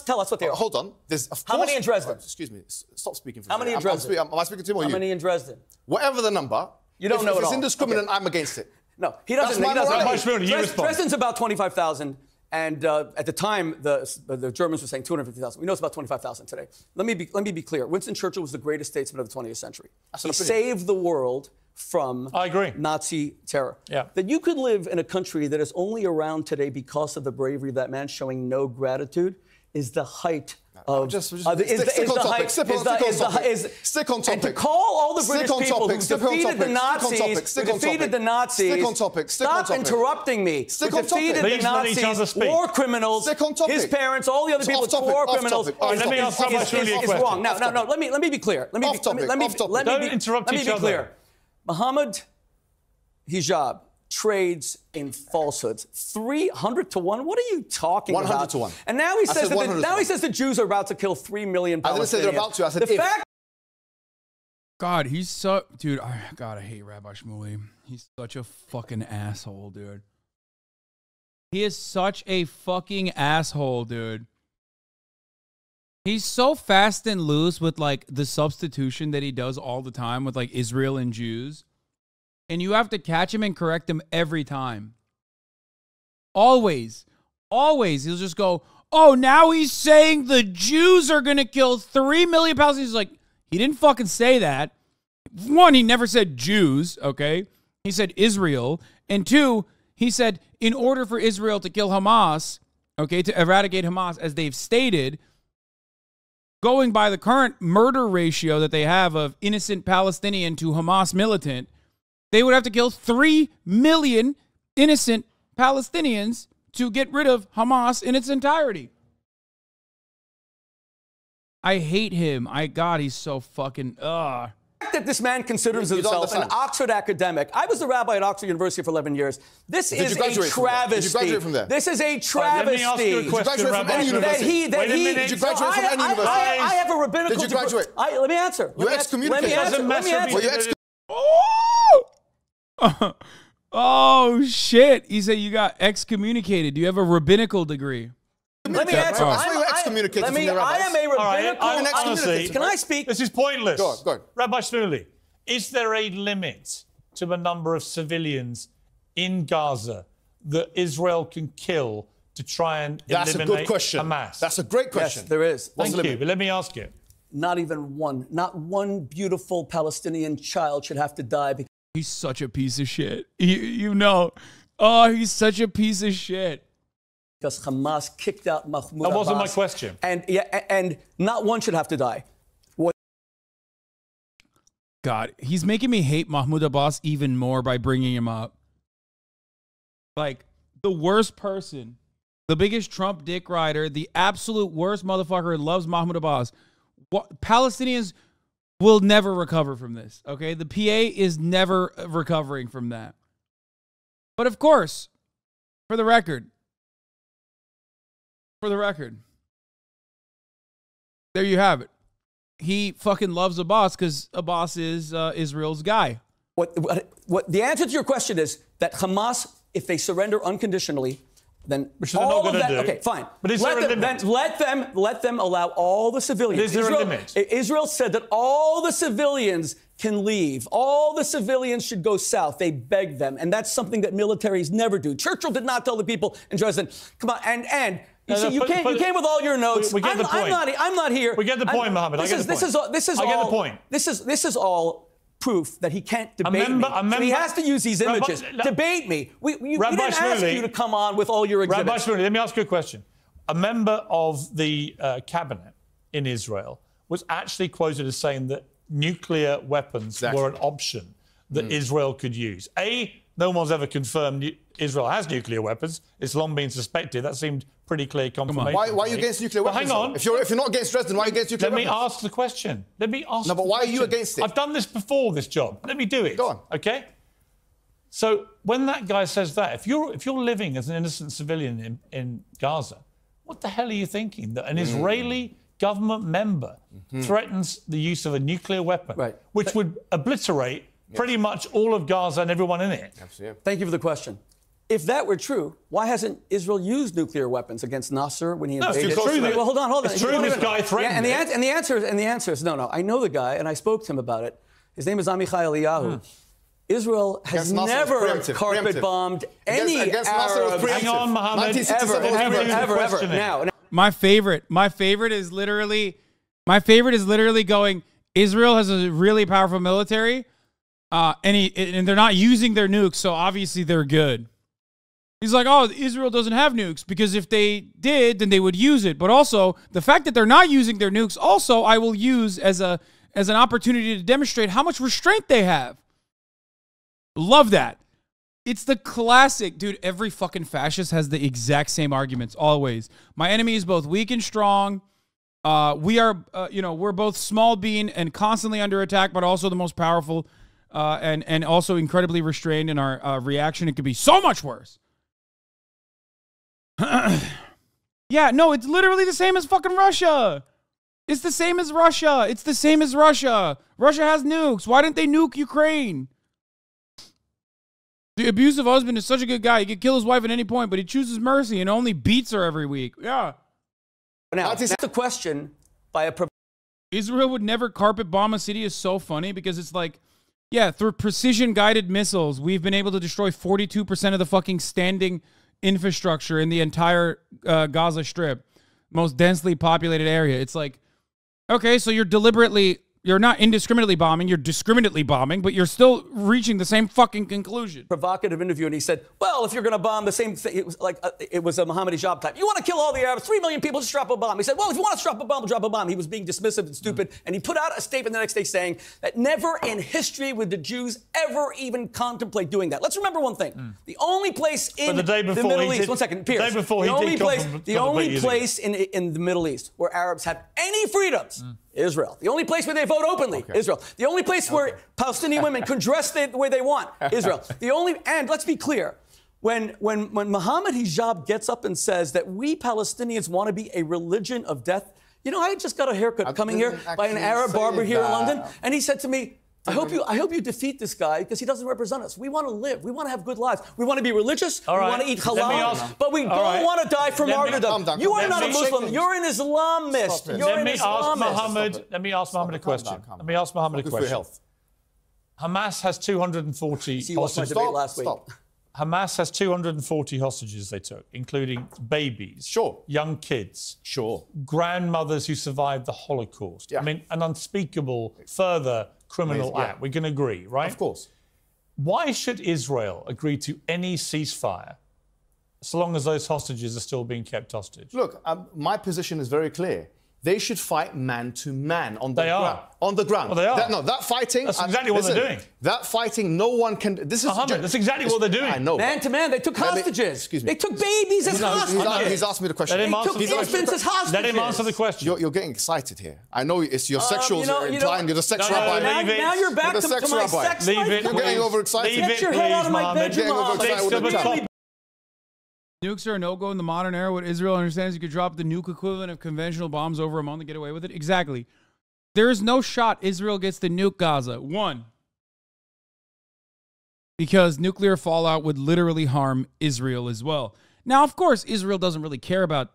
Tell us what they are. Hold on. There's How many in Dresden? Excuse me. Stop speaking for me. How many in Dresden? Am I speaking to him or you? How many in Dresden? Whatever the number. You don't know if it it's all. indiscriminate, Okay. I'm against it. No, he doesn't. That's He doesn't. my Rabbi Shmuley, you respond. Dresden's about 25,000, and at the time, the Germans were saying 250,000. We know it's about 25,000 today. Let me be clear. Winston Churchill was the greatest statesman of the 20th century. He saved the world from Nazi terror. Yeah. That you could live in a country that is only around today because of the bravery of that man showing no gratitude is the height Stick on topic. Stick on topic. And to call all the British people who defeated the Nazis, stop interrupting me. Who defeated the Nazis, war criminals, his parents, all the other people, war criminals. Let me ask Rabbi Shmuley a question. Wrong. No. Let me be clear. Let me be clear. Mohammed Hijab trades in falsehoods. 300 to 1? What are you talking about? 100 to 1. And now he says the Jews are about to kill 3 million Palestinians. I didn't say they're about to. I said if. God, he's so... Dude, God, I hate Rabbi Shmuley. He's such a fucking asshole, dude. He is such a fucking asshole, dude. He's so fast and loose with, like, the substitution that he does all the time with, like, Israel and Jews. And you have to catch him and correct him every time. Always. Always. He'll just go, oh, now he's saying the Jews are going to kill 3 million Palestinians. He's like, he didn't fucking say that. One, he never said Jews, okay? He said Israel. And two, he said in order for Israel to kill Hamas, okay, to eradicate Hamas, as they've stated, going by the current murder ratio that they have of innocent Palestinian to Hamas militant, they would have to kill 3 million innocent Palestinians to get rid of Hamas in its entirety. I hate him. God, he's so fucking, that this man considers himself an Oxford academic. I was a rabbi at Oxford University for 11 years. This is a travesty. Did you graduate from there? This is a travesty. Let me ask you a question, Rabbi. Did you graduate from any university? I have a rabbinical Did you graduate? Let me answer. You excommunicated. Let me answer. Oh, shit. He said you got excommunicated. Do you have a rabbinical degree? Let me answer. I am a rabbinical. Honestly, can I speak? This is pointless. Go on. Rabbi Shmuley, is there a limit to the number of civilians in Gaza that Israel can kill to try and eliminate That's a good question. Hamas? That's a great question. Yes, there is. Thank you, but let me ask you. Not even one. Not one beautiful Palestinian child should have to die. He's such a piece of shit. You know. Oh, he's such a piece of shit. Because Hamas kicked out Mahmoud That wasn't Abbas. my question. And not one should have to die. God, he's making me hate Mahmoud Abbas even more by bringing him up. Like, the worst person, the biggest Trump dick rider, the absolute worst motherfucker who loves Mahmoud Abbas. Palestinians will never recover from this, okay? The PA is never recovering from that. But of course, for the record, there you have it. He fucking loves Abbas because Abbas is Israel's guy. What the answer to your question is that Hamas, if they surrender unconditionally, then which they're not going to do. Okay, fine. But is there a limit? Let them allow all the civilians. Is there a limit? Israel said that all the civilians can leave. All the civilians should go south. They begged them, and that's something that militaries never do. Churchill did not tell the people in Dresden, "Come on," and. You came with all your notes. We get the point. I'm not here. We get the point, Mohammed. I get the point. This is all proof that he can't debate me. So he has to use these images. Debate me. We didn't ask you to come on with all your exhibits. Rabbi Shmuley, let me ask you a question. A member of the cabinet in Israel was actually quoted as saying that nuclear weapons were an option that Israel could use. No one's ever confirmed Israel has nuclear weapons. It's long been suspected. That seemed pretty clear confirmation. Why are you against nuclear weapons? Hang on. If you're not against Dresden, why are you against nuclear weapons? Let me ask the question. No, but why are you against it? I've done this before, this job. Let me do it. Go on. Okay? So when that guy says that, if you're living as an innocent civilian in Gaza, what the hell are you thinking? That an Israeli government member threatens the use of a nuclear weapon, which would obliterate pretty much all of Gaza and everyone in it. Absolutely. Thank you for the question. If that were true, why hasn't Israel used nuclear weapons against Nasser when he invaded? It's true. Well, hold on. It's true this guy threatened it. And the answer is no. I know the guy, and I spoke to him about it. His name is Amichai Eliyahu. Israel has never carpet bombed any Arab. Hang on, Mohammed. Ever. Now, my favorite is literally going, Israel has a really powerful military, and they're not using their nukes, so obviously they're good. He's like, oh, Israel doesn't have nukes because if they did, then they would use it. But also, the fact that they're not using their nukes, also, I will use as an opportunity to demonstrate how much restraint they have. Love that. It's the classic, dude. Every fucking fascist has the exact same arguments, always. My enemy is both weak and strong. We are, we're both small bean and constantly under attack, but also the most powerful and also incredibly restrained in our reaction. It could be so much worse. Yeah, no, it's literally the same as fucking Russia. It's the same as Russia. It's the same as Russia. Russia has nukes. Why didn't they nuke Ukraine? The abusive husband is such a good guy. He could kill his wife at any point, but he chooses mercy and only beats her every week. Yeah. Now, that's a question by a... Israel would never carpet bomb a city is so funny because it's like, yeah, through precision-guided missiles, we've been able to destroy 42% of the fucking standing infrastructure in the entire Gaza Strip, most densely populated area. It's like, okay, so you're not indiscriminately bombing, you're discriminately bombing, but you're still reaching the same fucking conclusion. Provocative interview, and he said, well, if you're going to bomb the same thing, it was like, it was a Mohammed Hijab type. You want to kill all the Arabs, 3 million people, just drop a bomb. He said, well, if you want to drop a bomb, drop a bomb. He was being dismissive and stupid, and he put out a statement the next day saying that never in history would the Jews ever even contemplate doing that. Let's remember one thing. The only place in the Middle East, one second, Piers, the only place in the Middle East where Arabs have any freedoms, Israel. The only place where they vote openly, Israel. The only place where Palestinian women can dress the way they want, Israel. And let's be clear, when Mohammed Hijab gets up and says that we Palestinians want to be a religion of death, you know, I just got a haircut coming here by an Arab barber here in London, and he said to me, I hope you defeat this guy because he doesn't represent us. We want to live. We want to have good lives. We want to be religious. We want to eat halal. But we don't want to die for martyrdom. You are not a Muslim. You're an Islamist. You're an Islamist. Let me ask Mohammed a question. Let me ask Mohammed a question. Hamas has 240 hostages. Stop. Hamas has 240 hostages they took, including babies, young kids, grandmothers who survived the Holocaust. Yeah. I mean, an unspeakable further criminal act. We can agree, right? Of course. Why should Israel agree to any ceasefire so long as those hostages are still being kept hostage? Look, my position is very clear. They should fight man to man on the ground. On the ground. Well, they are. That fighting. That's exactly what they're doing. That fighting, no one can. This is Mohammed, that's exactly what they're doing. I know. Man to man, they took hostages. Excuse me. They took babies as hostages. He's asked me the question. They took infants as hostages. Let him answer the question. You're getting excited here. I know it's your sexuals are implying you're the sex rabbi. Now you're back to my sex Leave it. You're getting overexcited. Get your head out of my bedroom, Mohammed. Nukes are a no-go in the modern era. What Israel understands, you could drop the nuke equivalent of conventional bombs over a month and get away with it. Exactly. There is no shot Israel gets to nuke Gaza. One, because nuclear fallout would literally harm Israel as well. Now, of course, Israel doesn't really care about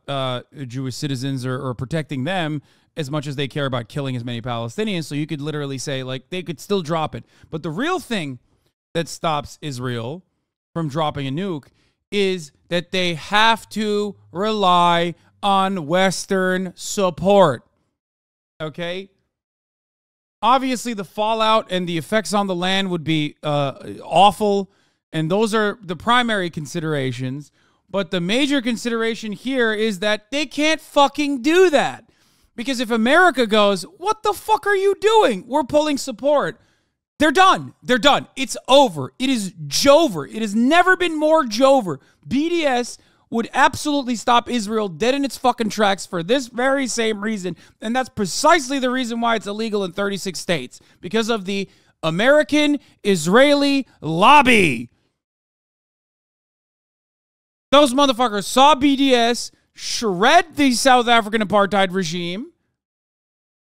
Jewish citizens or protecting them as much as they care about killing as many Palestinians. So you could literally say, like, they could still drop it. But the real thing that stops Israel from dropping a nuke is that they have to rely on Western support. Okay? Obviously, the fallout and the effects on the land would be awful, and those are the primary considerations. But the major consideration here is that they can't fucking do that. Because if America goes, what the fuck are you doing? We're pulling support. They're done. They're done. It's over. It is Jover. It has never been more Jover. BDS would absolutely stop Israel dead in its fucking tracks for this very same reason. And that's precisely the reason why it's illegal in 36 states. Because of the American-Israeli lobby. Those motherfuckers saw BDS shred the South African apartheid regime.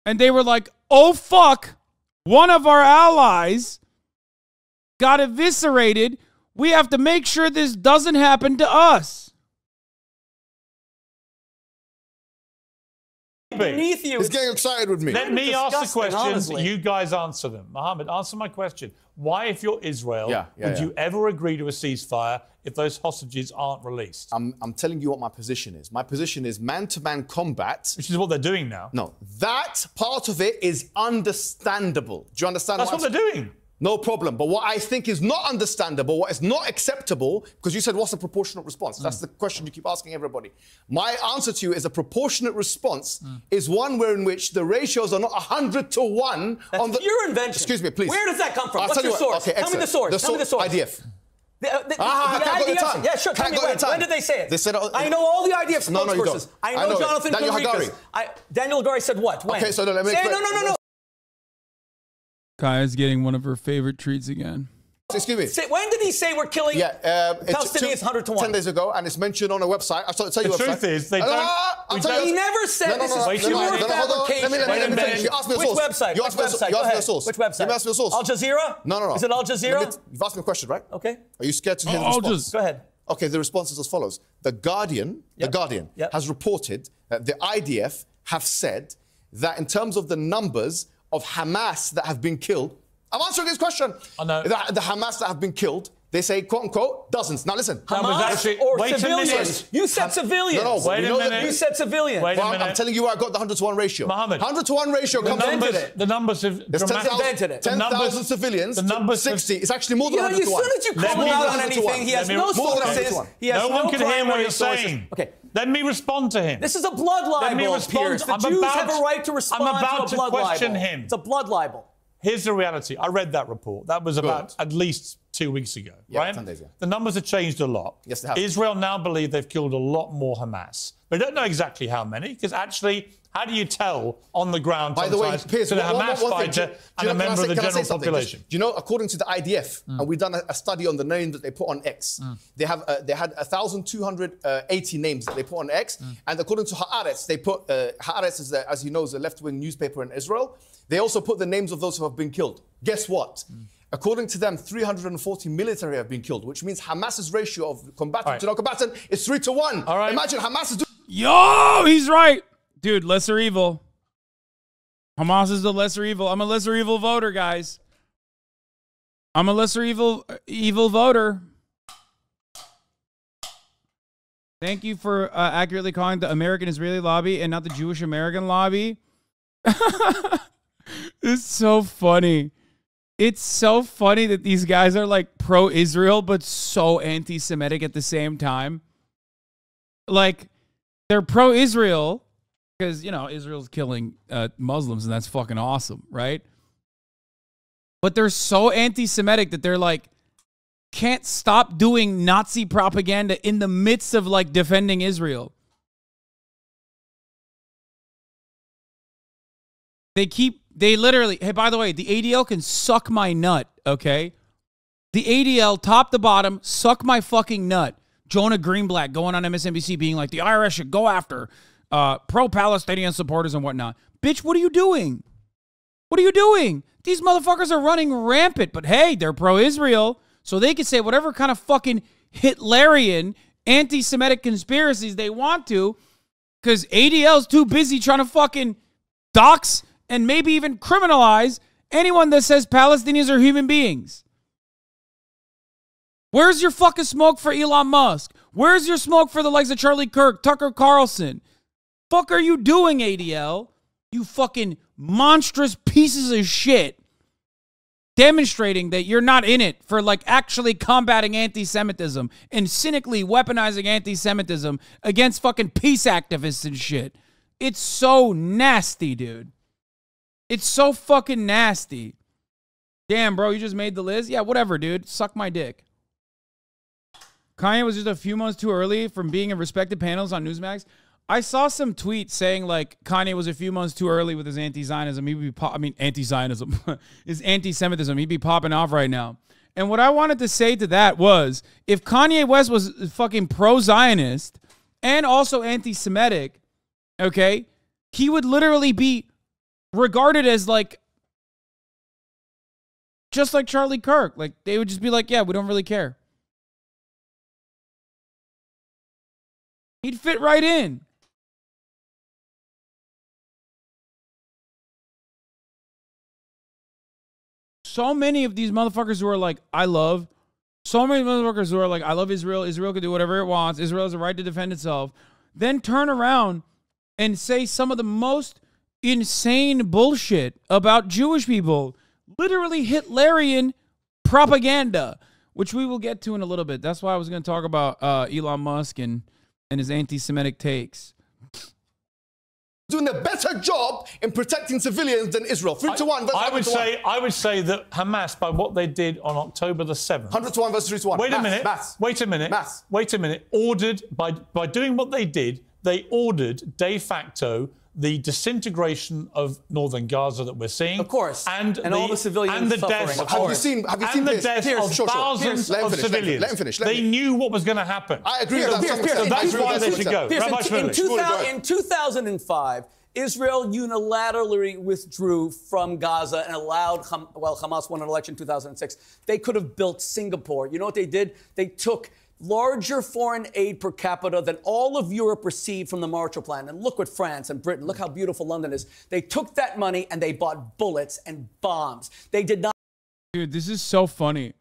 And they were like, oh, fuck. One of our allies got eviscerated. We have to make sure this doesn't happen to us. Beneath you. He's getting excited with me. Let me ask the questions. Honestly. You guys answer them. Mohammed, answer my question. Why, if you're Israel, would you ever agree to a ceasefire if those hostages aren't released? I'm telling you what my position is. My position is man-to-man combat. Which is what they're doing now. No, that part of it is understandable. Do you understand? That's what they're doing. No problem. But what I think is not understandable, what is not acceptable, because you said, what's a proportionate response? That's the question you keep asking everybody. My answer to you is a proportionate response is one where in which the ratios are not 100 to 1. That's on the, your invention. Excuse me, please. Where does that come from? I'll What's tell the you what. source? Okay, Tell me the source. Tell me the source. IDF. The Can I go IDF. time? Yeah, sure. Tell me when did they say it? They said, I know all the IDF spokespersons. No, you don't. I know Jonathan Daniel Conricus. Daniel Hagari said what? When? Okay, so let me say, no. Kaya's getting one of her favorite treats again. Excuse me. When did he say we're killing Palestinians 100 to 1? 10 days ago, and it's mentioned on a website. I'll tell you the truth is, they don't. He never said this is pure fabrication. Let me finish. You asked me a source. Which website? You asked me a source. Which website? You asked me a source. Al Jazeera? No. Is it Al Jazeera? You've asked me a question, right? Okay. Are you scared to hear the response? Go ahead. Okay, the response is as follows. The Guardian has reported that the IDF have said that in terms of the numbers of Hamas that have been killed, I'm answering this question. I know. The Hamas that have been killed, they say, quote unquote, dozens. Now listen. Hamas or civilians? You said civilians. No, wait a minute. You said civilians. Wait a minute. I'm telling you where I got the 100 to 1 ratio. Mohammed. 100 to 1 ratio comes from the numbers have invented it. 10,000 civilians, the numbers 60. It's actually more than 100 to 1. As soon as you call him out on anything, he has no sources. He has no one can hear what he's sources. saying. Okay. Let me respond to him. This is a blood libel, Piers. The Jews have a right to respond to a blood libel. I'm about to question him. It's a blood libel. Here's the reality. I read that report. That was about at least 2 weeks ago, right? 10 days, yeah. The numbers have changed a lot. Yes, they have. Israel now believe they've killed a lot more Hamas. They don't know exactly how many, because actually, how do you tell on the ground By the way, Piers, to the Hamas fighter and a member of the general population? Do you know, according to the IDF, and we've done a study on the names that they put on X, they had 1,280 names that they put on X, and according to Haaretz, they put, Haaretz is, as you know, is a left-wing newspaper in Israel. They also put the names of those who have been killed. Guess what? According to them, 340 military have been killed, which means Hamas's ratio of combatant to non-combatant is 3 to 1. All right. Imagine Hamas is doing... Yo, he's right. Dude, lesser evil. Hamas is the lesser evil. I'm a lesser evil voter, guys. I'm a lesser evil voter. Thank you for accurately calling the American-Israeli lobby and not the Jewish-American lobby. It's so funny. It's so funny that these guys are like pro-Israel, but so anti-Semitic at the same time. Like, they're pro-Israel because, you know, Israel's killing Muslims, and that's fucking awesome, right? But they're so anti-Semitic that they're like, can't stop doing Nazi propaganda in the midst of like defending Israel. They literally, hey, by the way, the ADL can suck my nut, okay? The ADL, top to bottom, suck my fucking nut. Jonah Greenblatt going on MSNBC being like, the IRS should go after pro-Palestinian supporters and whatnot. Bitch, what are you doing? What are you doing? These motherfuckers are running rampant, but hey, they're pro-Israel, so they can say whatever kind of fucking Hitlerian, anti-Semitic conspiracies they want to, because ADL's too busy trying to fucking dox and maybe even criminalize anyone that says Palestinians are human beings. Where's your fucking smoke for Elon Musk? Where's your smoke for the likes of Charlie Kirk, Tucker Carlson? Fuck are you doing, ADL? You fucking monstrous pieces of shit. Demonstrating that you're not in it for like actually combating anti-Semitism and cynically weaponizing anti-Semitism against fucking peace activists and shit. It's so nasty, dude. It's so fucking nasty. Damn, bro, you just made the list? Yeah, whatever, dude. Suck my dick. Kanye was just a few months too early from being in respected panels on Newsmax. I saw some tweets saying like Kanye was a few months too early with his anti-Zionism. Anti-Zionism. His anti-Semitism. He'd be popping off right now. And what I wanted to say to that was, if Kanye West was fucking pro-Zionist and also anti-Semitic, okay, he would literally be regarded as like, just like Charlie Kirk. Like, they would just be like, yeah, we don't really care. He'd fit right in. So many of these motherfuckers who are like, I love. So many motherfuckers who are like, I love Israel. Israel can do whatever it wants. Israel has a right to defend itself. Then turn around and say some of the most insane bullshit about Jewish people. literally Hitlerian propaganda, which we will get to in a little bit. That's why I was going to talk about Elon Musk and his anti-Semitic takes. Doing a better job in protecting civilians than Israel. 3-1 versus I would say that Hamas, by what they did on October the 7th, 100-1 versus 3-1. Wait a minute. Wait a minute. Ordered by doing what they did, they ordered de facto the disintegration of northern Gaza that we're seeing. Of course. And all the civilians and the suffering. deaths Have you seen the deaths of thousands of civilians. Let him finish. They knew what was going to happen. I agree with that. So that's why they should go. In 2005, Israel unilaterally withdrew from Gaza and allowed, Hamas won an election in 2006. They could have built Singapore. You know what they did? They took larger foreign aid per capita than all of Europe received from the Marshall Plan. And look what France and Britain, look how beautiful London is. They took that money and they bought bullets and bombs. They did not. Dude, this is so funny.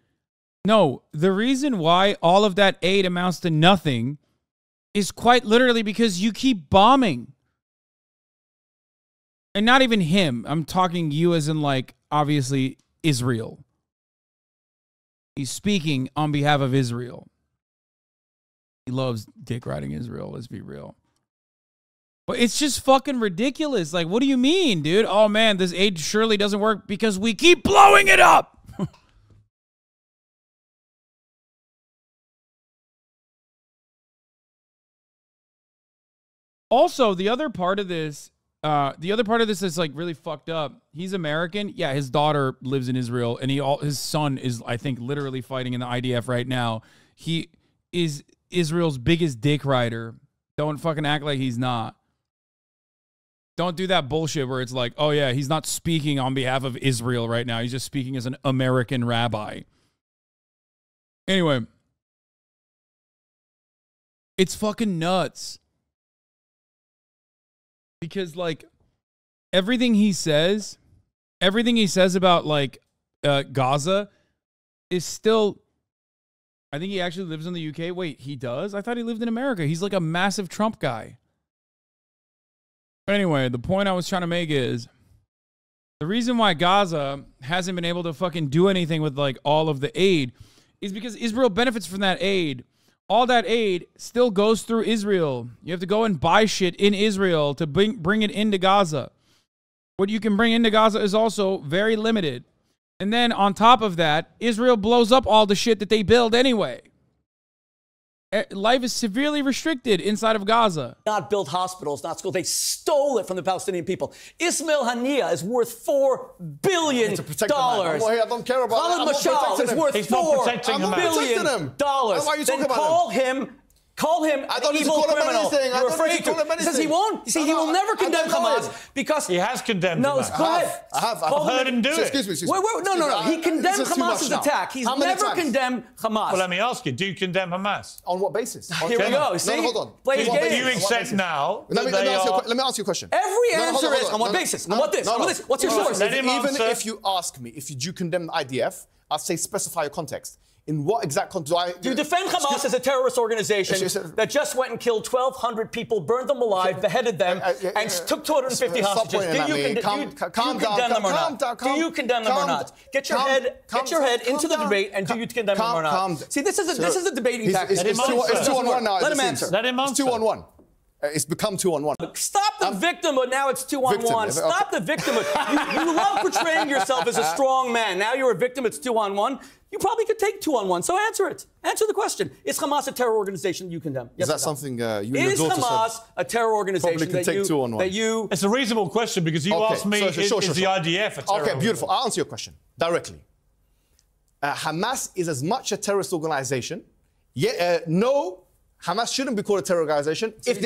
No, the reason why all of that aid amounts to nothing is quite literally because you keep bombing. And not even him. I'm talking you as in, like, obviously Israel. He's speaking on behalf of Israel. He loves dick riding Israel, let's be real. But it's just fucking ridiculous. Like, what do you mean, dude? Oh, man, this aid surely doesn't work because we keep blowing it up. Also, the other part of this is like really fucked up. He's American. Yeah, his daughter lives in Israel, and his son is, I think, literally fighting in the IDF right now. He is Israel's biggest dick rider. Don't fucking act like he's not. Don't do that bullshit where it's like, oh yeah, he's not speaking on behalf of Israel right now. He's just speaking as an American rabbi. Anyway, it's fucking nuts. Because, like, everything he says about, like, Gaza is still, I think he actually lives in the UK. Wait, he does? I thought he lived in America. He's like a massive Trump guy. Anyway, the point I was trying to make is the reason why Gaza hasn't been able to fucking do anything with, like, all of the aid is because Israel benefits from that aid. All that aid still goes through Israel. You have to go and buy shit in Israel to bring it into Gaza. What you can bring into Gaza is also very limited. And then on top of that, Israel blows up all the shit that they build anyway. Life is severely restricted inside of Gaza. Not build hospitals, not schools. They stole it from the Palestinian people. Ismail Haniyeh is worth $4 billion. I don't care about Khalid Mashal is worth $4 billion. Why are you talking about him? Call him an evil criminal. You're afraid to. He says he won't. You see, he will never condemn Hamas because he has condemned. No, Hamas. Go ahead. I've heard him do it. Excuse me. No. He condemned Hamas's attack. He's never condemned Hamas. Well, let me ask you: do you condemn Hamas? On what basis? Here we go. See, hold on. Play his game. Do you accept now? Let me ask you a question. Every answer is on what basis? On what this? What's your source? Even if you ask me, if you do condemn the IDF, I'll say specify your context. In what exact context do you defend Hamas as a terrorist organization that just went and killed 1,200 people, burned them alive, beheaded them, and took 250 hostages? Do you condemn them or not? Do you condemn them or not? Get your head into the debate, and do you condemn them or not? See, this is a debating tactic. It's 2-on-1 now. Let him answer. Let him answer. It's 2-on-1. It's become 2-on-1. Stop the victimhood. Now it's 2-on-1. Stop the victimhood. You love portraying yourself as a strong man. Now you're a victim. It's 2-on-1. You probably could take 2-on-1. So answer it. Answer the question. Is Hamas a terror organization you condemn? Yes, is that something you and your is daughter Hamas said? A terror organization Probably could take 2-on-1. That you? It's a reasonable question because you asked me, is the IDF a terror? Okay, beautiful. I'll answer your question directly. Hamas is as much a terrorist organization. No, Hamas shouldn't be called a terror organization if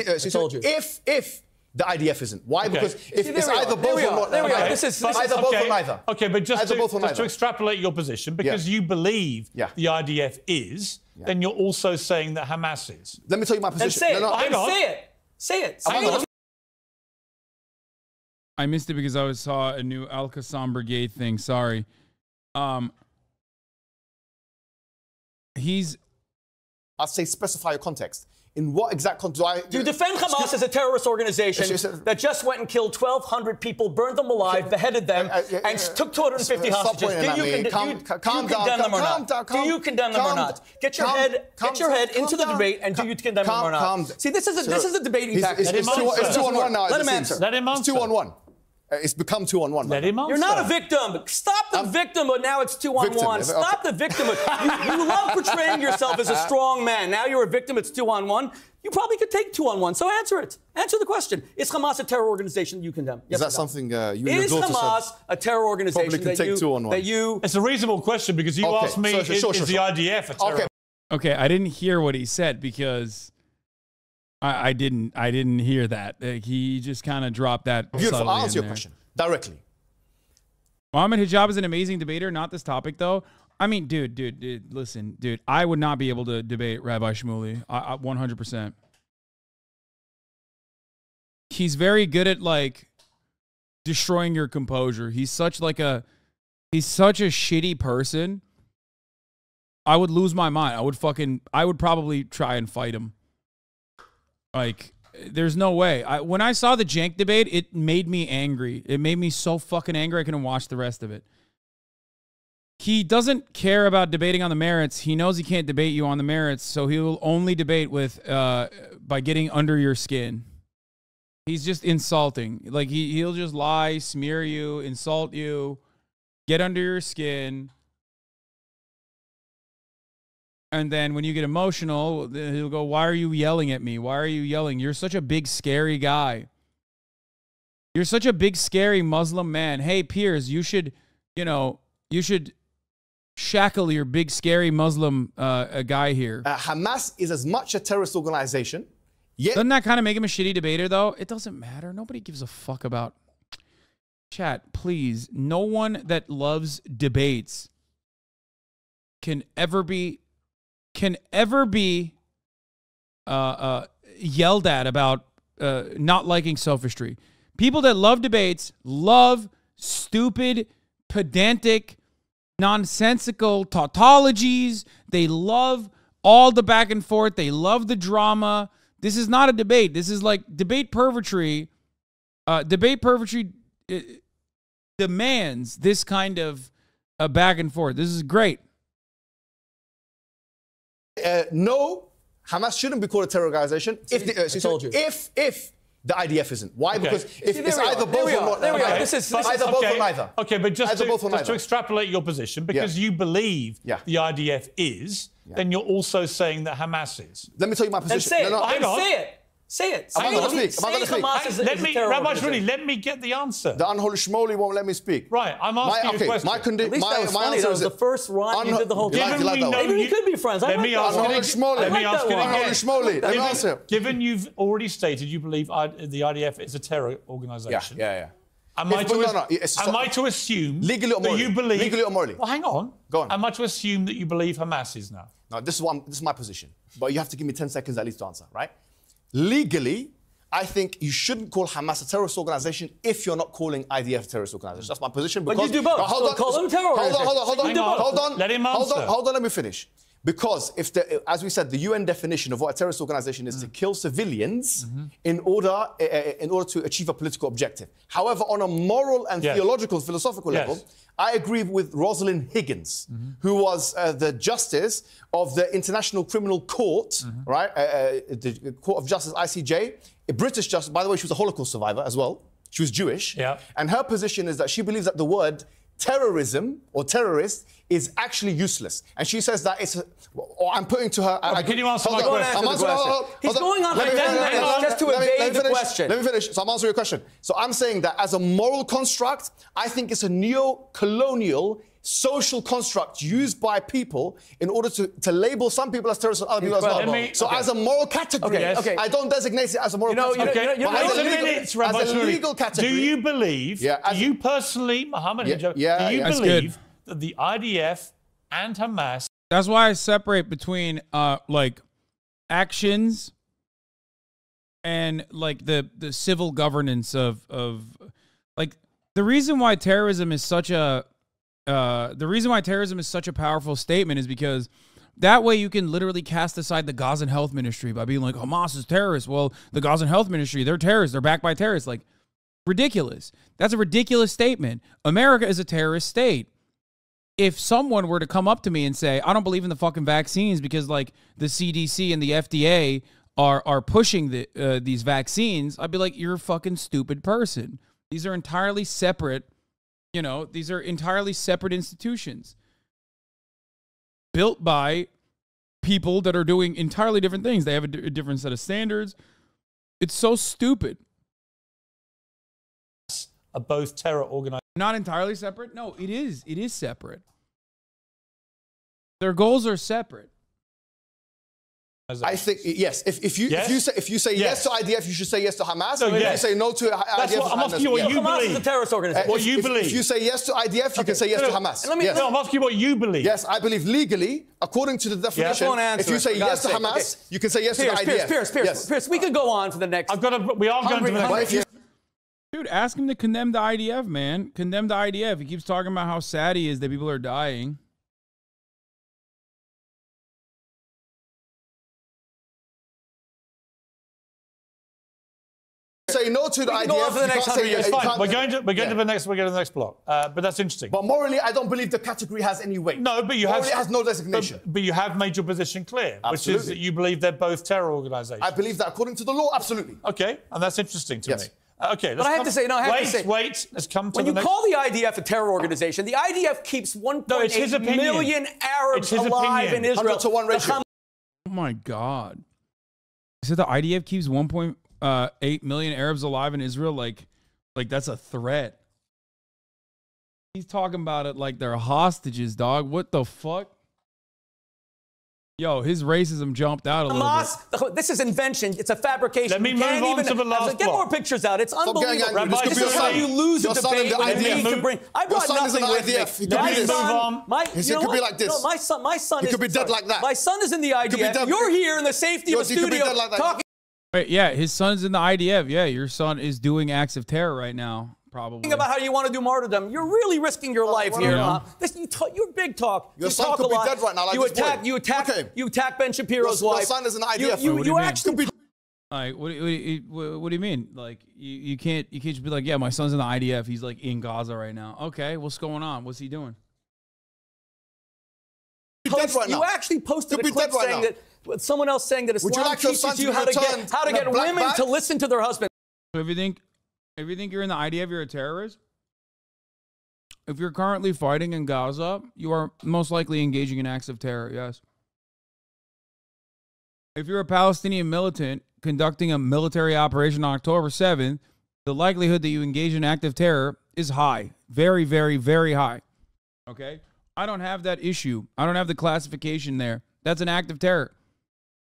the IDF isn't. Why? Okay. Because if it's either both or not. There we are. This is either both or neither. Okay, but just to extrapolate your position, because you believe the IDF is, then you're also saying that Hamas is. Let me tell you my position. Say it. Say it. I missed it because I saw a new Al-Qassam Brigade thing. Sorry. I'll say specify your context. In what exact context? Do you defend Hamas as a terrorist organization that just went and killed 1,200 people, burned them alive, beheaded them, and took 250 hostages? Do you condemn them or not? Do you condemn them or not? Get your head into the debate, and do you condemn them or not? See, this is a debating tactic. It's 2-on-1 now. Let him answer. Let him answer. It's 2-on-1. It's become 2-on-1. Let him answer. You're not a victim. Stop the victim, but now it's 2-on-1. Stop the victim. You love portraying yourself as a strong man. Now you're a victim, it's 2-on-1. You probably could take 2-on-1. So answer it. Answer the question. Is Hamas a terror organization you condemn? Yes, is that something you and your Is daughter Hamas a terror organization that you... It's a reasonable question because you asked me, is the IDF a terror? Okay, I didn't hear what he said because I didn't hear that. He just kind of dropped that. Beautiful. I'll answer your question directly. Mohammed Hijab is an amazing debater. Not this topic though. I mean, dude, listen, dude. I would not be able to debate Rabbi Shmuley. 100%. He's very good at like destroying your composure. He's such a shitty person. I would lose my mind. I would probably try and fight him. Like, there's no way. When I saw the Jank debate, it made me angry. It made me so fucking angry I couldn't watch the rest of it. He doesn't care about debating on the merits. He knows he can't debate you on the merits, so he will only debate with by getting under your skin. He's just insulting. Like, he'll just lie, smear you, insult you, get under your skin. And then when you get emotional, he'll go, why are you yelling at me? Why are you yelling? You're such a big, scary guy. You're such a big, scary Muslim man. Hey, Piers, you should shackle your big, scary Muslim guy here. Hamas is as much a terrorist organization. Yet doesn't that kind of make him a shitty debater, though? It doesn't matter. Nobody gives a fuck about... Chat, please. No one that loves debates can ever be yelled at about not liking sophistry. People that love debates love stupid, pedantic, nonsensical tautologies. They love all the back and forth. They love the drama. This is not a debate. This is like debate pervertry. Debate pervertry demands this kind of back and forth. This is great. No, Hamas shouldn't be called a terror organization if the IDF isn't. Why? Okay. Because if it's either both or not. There we are. This is either both or neither. Okay, but just to extrapolate your position, because you believe the IDF is, then you're also saying that Hamas is. Let me tell you my position. Say it. Say it. Am I going to speak? Rabbi Shmuley, let me get the answer. The unholy Shmuley won't let me speak. Right, I'm asking you a question. My answer is the first run you did the whole time. Maybe we could be friends. Let me ask it again. Given you've already stated you believe the IDF is a terror organization. Yeah. Am I to assume that you believe... Legally or morally? Well, hang on. Go on. Am I to assume that you believe Hamas is now? No, this is my position. But you have to give me 10 seconds at least to answer, right? Legally, I think you shouldn't call Hamas a terrorist organization if you're not calling IDF a terrorist organization. That's my position. But you do both. Call them terror organizations. Hold on. Let him answer. Hold on, let me finish. Because as we said, the UN definition of what a terrorist organization is to kill civilians in order to achieve a political objective. However, on a moral and theological, philosophical level, I agree with Rosalind Higgins, who was the justice of the International Criminal Court, right? The Court of Justice, ICJ, a British justice. By the way, she was a Holocaust survivor as well. She was Jewish. Yeah. And her position is that she believes that the word terrorism or terrorist is actually useless. And she says that it's... I'm putting to her... Can you answer my question? He's going on for 10 minutes just to evade the question. Let me finish. So I'm answering your question. So I'm saying that as a moral construct, I think it's a neo-colonial social construct used by people in order to label some people as terrorists and other people as well. So as a moral category, I don't designate it as a moral category. As a legal category. Do you believe, you personally, Mohammed, do you believe that the IDF and Hamas... That's why I separate between like actions and like the civil governance of like the reason why terrorism is such a powerful statement is because that way you can literally cast aside the Gazan Health Ministry by being like, Hamas is terrorists. Well, the Gazan Health Ministry, they're terrorists. They're backed by terrorists. Like, ridiculous. That's a ridiculous statement. America is a terrorist state. If someone were to come up to me and say, I don't believe in the fucking vaccines because, like, the CDC and the FDA are pushing these vaccines, I'd be like, you're a fucking stupid person. These are entirely separate, these are entirely separate institutions built by people that are doing entirely different things. They have a different set of standards. It's so stupid. Are both terror organizations. Not entirely separate? No, it is. It is separate. Their goals are separate. I think yes. If you say yes to IDF, you should say yes to Hamas. No, if you say no to IDF, I'm asking you what you Hamas believe. is a terrorist organization. What you believe. If you say yes to IDF, you can say yes to Hamas. No, I'm asking you what you believe. Yes, I believe legally, according to the definition. If you say yes to Hamas, you can say yes to the IDF. Piers, we could go on for the next. We are going to the next. Dude, ask him to condemn the IDF, man. Condemn the IDF. He keeps talking about how sad he is that people are dying. Say no to the IDF. It's fine. We're going to the next block. But that's interesting. But morally, I don't believe the category has any weight. No, but morally, it has no designation. But you have made your position clear, which is that you believe they're both terror organizations. I believe that according to the law, absolutely. Okay, and that's interesting to me. Okay, but I have to say, wait. Let's come to when the you next. call the IDF a terror organization, the IDF keeps 1.8 million Arabs alive in Israel. 100-to-1 ratio. Oh my God! So the IDF keeps 1.8 million Arabs alive in Israel. Like that's a threat. He's talking about it like they're hostages, dog. What the fuck? Yo, his racism jumped out a little bit. This is invention. It's a fabrication. Let me move on to the last Get more pictures out. It's unbelievable. Rabbi, this is how you lose a debate when you need to bring. I brought nothing with me. It could be like this. No, my son he could be dead like that. My son is in the IDF. You're here in the safety of a studio talking. Wait, yeah, his son's in the IDF. Yeah, your son is doing acts of terror right now. Probably. About how you want to do martyrdom. You're really risking your life here. You're big talk. Your son could be dead right now. Like you attack Ben Shapiro's wife. Your son is an IDF. You actually. Like, what do you mean? Like, you can't just be like, yeah, my son's in the IDF. He's like in Gaza right now. Okay, what's going on? What's he doing? You actually posted a clip saying that someone else saying that Islam teaches you how to get women to listen to their husband. So if you think you're in the IDF, you're a terrorist? If you're currently fighting in Gaza, you are most likely engaging in acts of terror, yes. If you're a Palestinian militant conducting a military operation on October 7th, the likelihood that you engage in active terror is high. Very, very, very high. Okay? I don't have that issue. I don't have the classification there. That's an act of terror.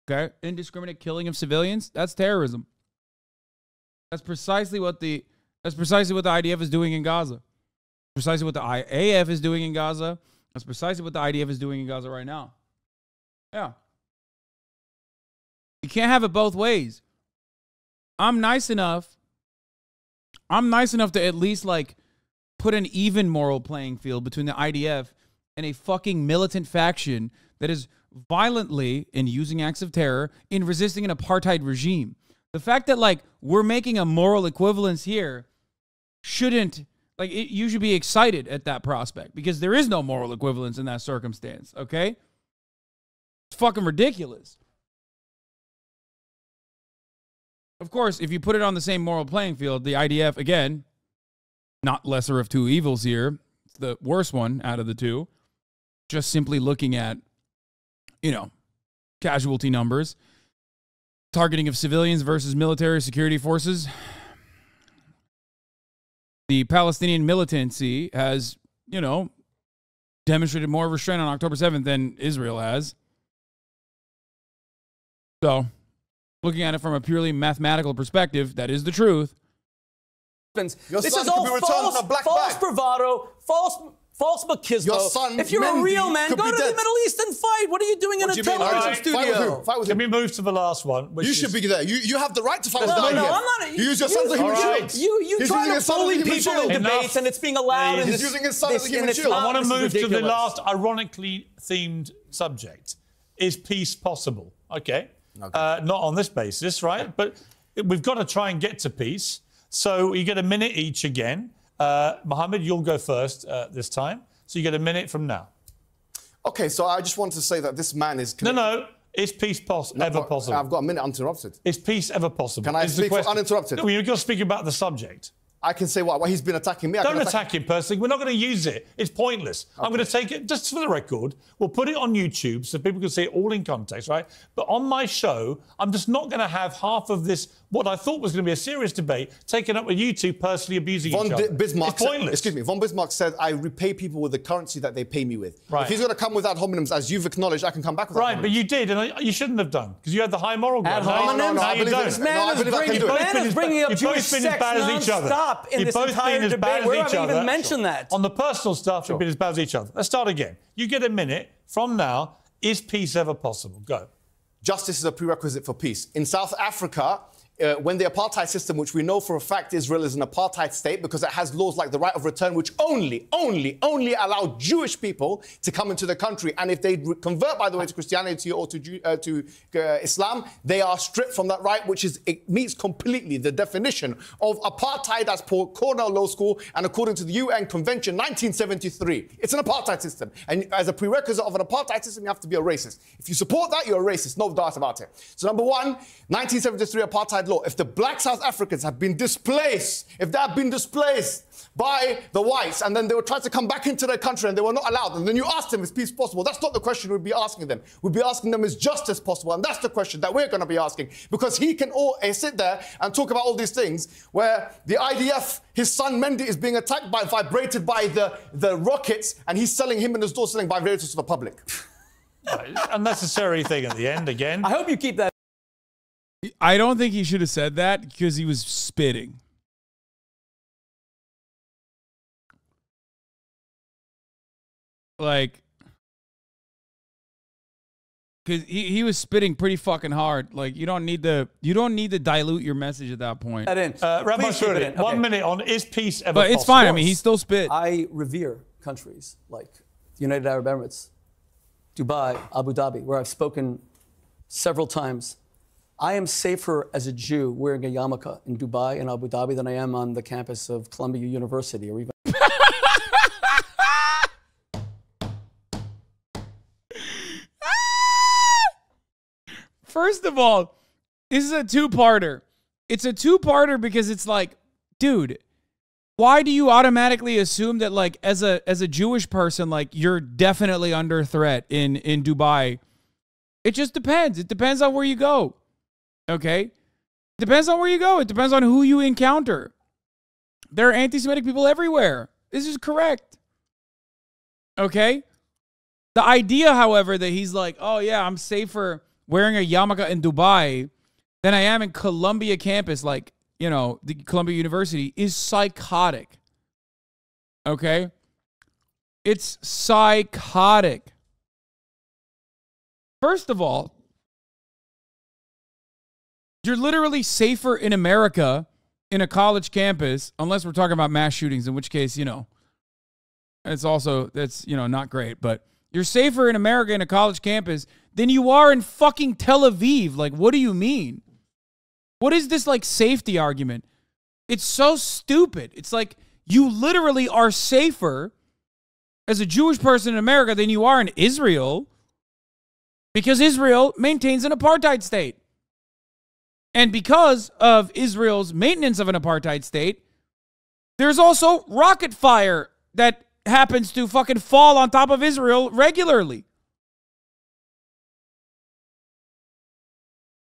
Okay? Indiscriminate killing of civilians, that's terrorism. That's precisely what the IDF is doing in Gaza. Precisely what the IAF is doing in Gaza. That's precisely what the IDF is doing in Gaza right now. Yeah. You can't have it both ways. I'm nice enough to at least like put an even moral playing field between the IDF and a fucking militant faction that is violently in using acts of terror in resisting an apartheid regime. The fact that, like, we're making a moral equivalence here shouldn't, like, you should be excited at that prospect because there is no moral equivalence in that circumstance, okay? It's fucking ridiculous. Of course, if you put it on the same moral playing field, the IDF, again, not lesser of two evils here, it's the worst one out of the two, just simply looking at, casualty numbers, targeting of civilians versus military security forces. The Palestinian militancy has, demonstrated more restraint on October 7th than Israel has. So, looking at it from a purely mathematical perspective, that is the truth. This is all false bravado, false machismo. If you're a real man, go to the Middle East and fight. What are you doing in a television studio? Let me move to the last one. You should be there. You have the right to fight with the IDF. No, I'm not. You use your son as a human shield. You try to bully people in debates, and it's being allowed. He's using his son as a human shield. I want to move to the last ironically themed subject. is peace possible? Okay. Not on this basis, right? But we've got to try and get to peace. So you get a minute each again. Mohammed, you'll go first this time. So you get a minute from now. Okay, so I just want to say that this man is... No. Is peace ever possible? I've got a minute uninterrupted. Is peace ever possible? Can I speak uninterrupted? No, you've got to speak about the subject. I can say what? Well, he's been attacking me. Don't attack him personally. We're not going to use it. It's pointless. Okay. I'm going to take it, just for the record, we'll put it on YouTube so people can see it all in context, right? But on my show, I'm just not going to have half of this, what I thought was going to be a serious debate, taken up with you two personally abusing each other. It's pointless. Excuse me. Von Bismarck said, I repay people with the currency that they pay me with. Right. If he's going to come with ad hominems, as you've acknowledged, I can come back with right, but you did, and you shouldn't have done, because you had the high moral ground. No, I believe this man is bringing up Jewish sex non-stop in this entire debate. Where have I even mentioned that? On the personal stuff, you've been as bad as each other. Let's start again. You get a minute from now. Is peace ever possible? Go. Justice is a prerequisite for peace. In South Africa, when the apartheid system, which we know for a fact Israel is an apartheid state because it has laws like the right of return, which only allow Jewish people to come into the country. And if they convert, by the way, to Christianity or to Islam, they are stripped from that right, it meets completely the definition of apartheid as per Cornell Law School and according to the UN Convention 1973. It's an apartheid system. And as a prerequisite of an apartheid system, you have to be a racist. If you support that, you're a racist. No doubt about it. So number one, 1973 apartheid law. If the black South Africans have been displaced, by the whites, and then they were trying to come back into their country and they were not allowed, and then you asked them, is peace possible? That's not the question we'd be asking them. We'd be asking them, is justice possible? And that's the question that we're going to be asking, because he can sit there and talk about all these things where the IDF, his son Mendy, is being attacked vibrated by the rockets, and he's selling him and his daughter selling vibrators to the public. Unnecessary thing at the end again. I hope you keep that. I don't think he should have said that because he was spitting. Like, because he was spitting pretty fucking hard. Like, you don't need to dilute your message at that point. Rabbi Shmuley, okay. 1 minute on is peace ever possible? But it's fine. I mean, he still spit. I revere countries like the United Arab Emirates, Dubai, Abu Dhabi, where I've spoken several times. I am safer as a Jew wearing a yarmulke in Dubai and Abu Dhabi than I am on the campus of Columbia University or even... First of all, this is a two-parter. It's a two-parter because it's like, dude, why do you automatically assume that, like, as a Jewish person, like, you're definitely under threat in Dubai? It just depends. It depends on where you go. Okay? Depends on where you go. It depends on who you encounter. There are anti-Semitic people everywhere. This is correct. Okay? The idea, however, that he's like, oh, yeah, I'm safer wearing a yarmulke in Dubai than I am in Columbia campus, like, you know, the Columbia University, is psychotic. Okay? It's psychotic. First of all, you're literally safer in America in a college campus, unless we're talking about mass shootings, in which case, you know, that's, you know, not great. But you're safer in America in a college campus than you are in fucking Tel Aviv. Like, what do you mean? What is this, like, safety argument? It's so stupid. It's like you literally are safer as a Jewish person in America than you are in Israel because Israel maintains an apartheid state. And because of Israel's maintenance of an apartheid state, there's also rocket fire that happens to fucking fall on top of Israel regularly.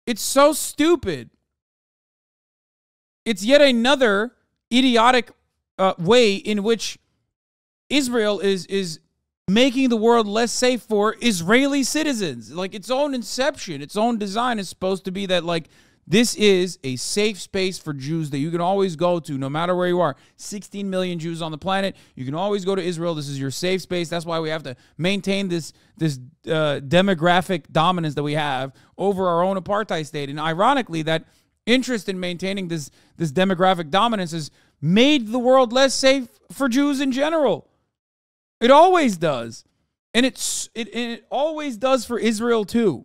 It's so stupid. It's yet another idiotic way in which Israel is making the world less safe for Israeli citizens. Like, its own inception, its own design is supposed to be that, like, this is a safe space for Jews that you can always go to no matter where you are. 16 million Jews on the planet. You can always go to Israel. This is your safe space. That's why we have to maintain this demographic dominance that we have over our own apartheid state. And ironically, that interest in maintaining this demographic dominance has made the world less safe for Jews in general. It always does. And it always does for Israel too.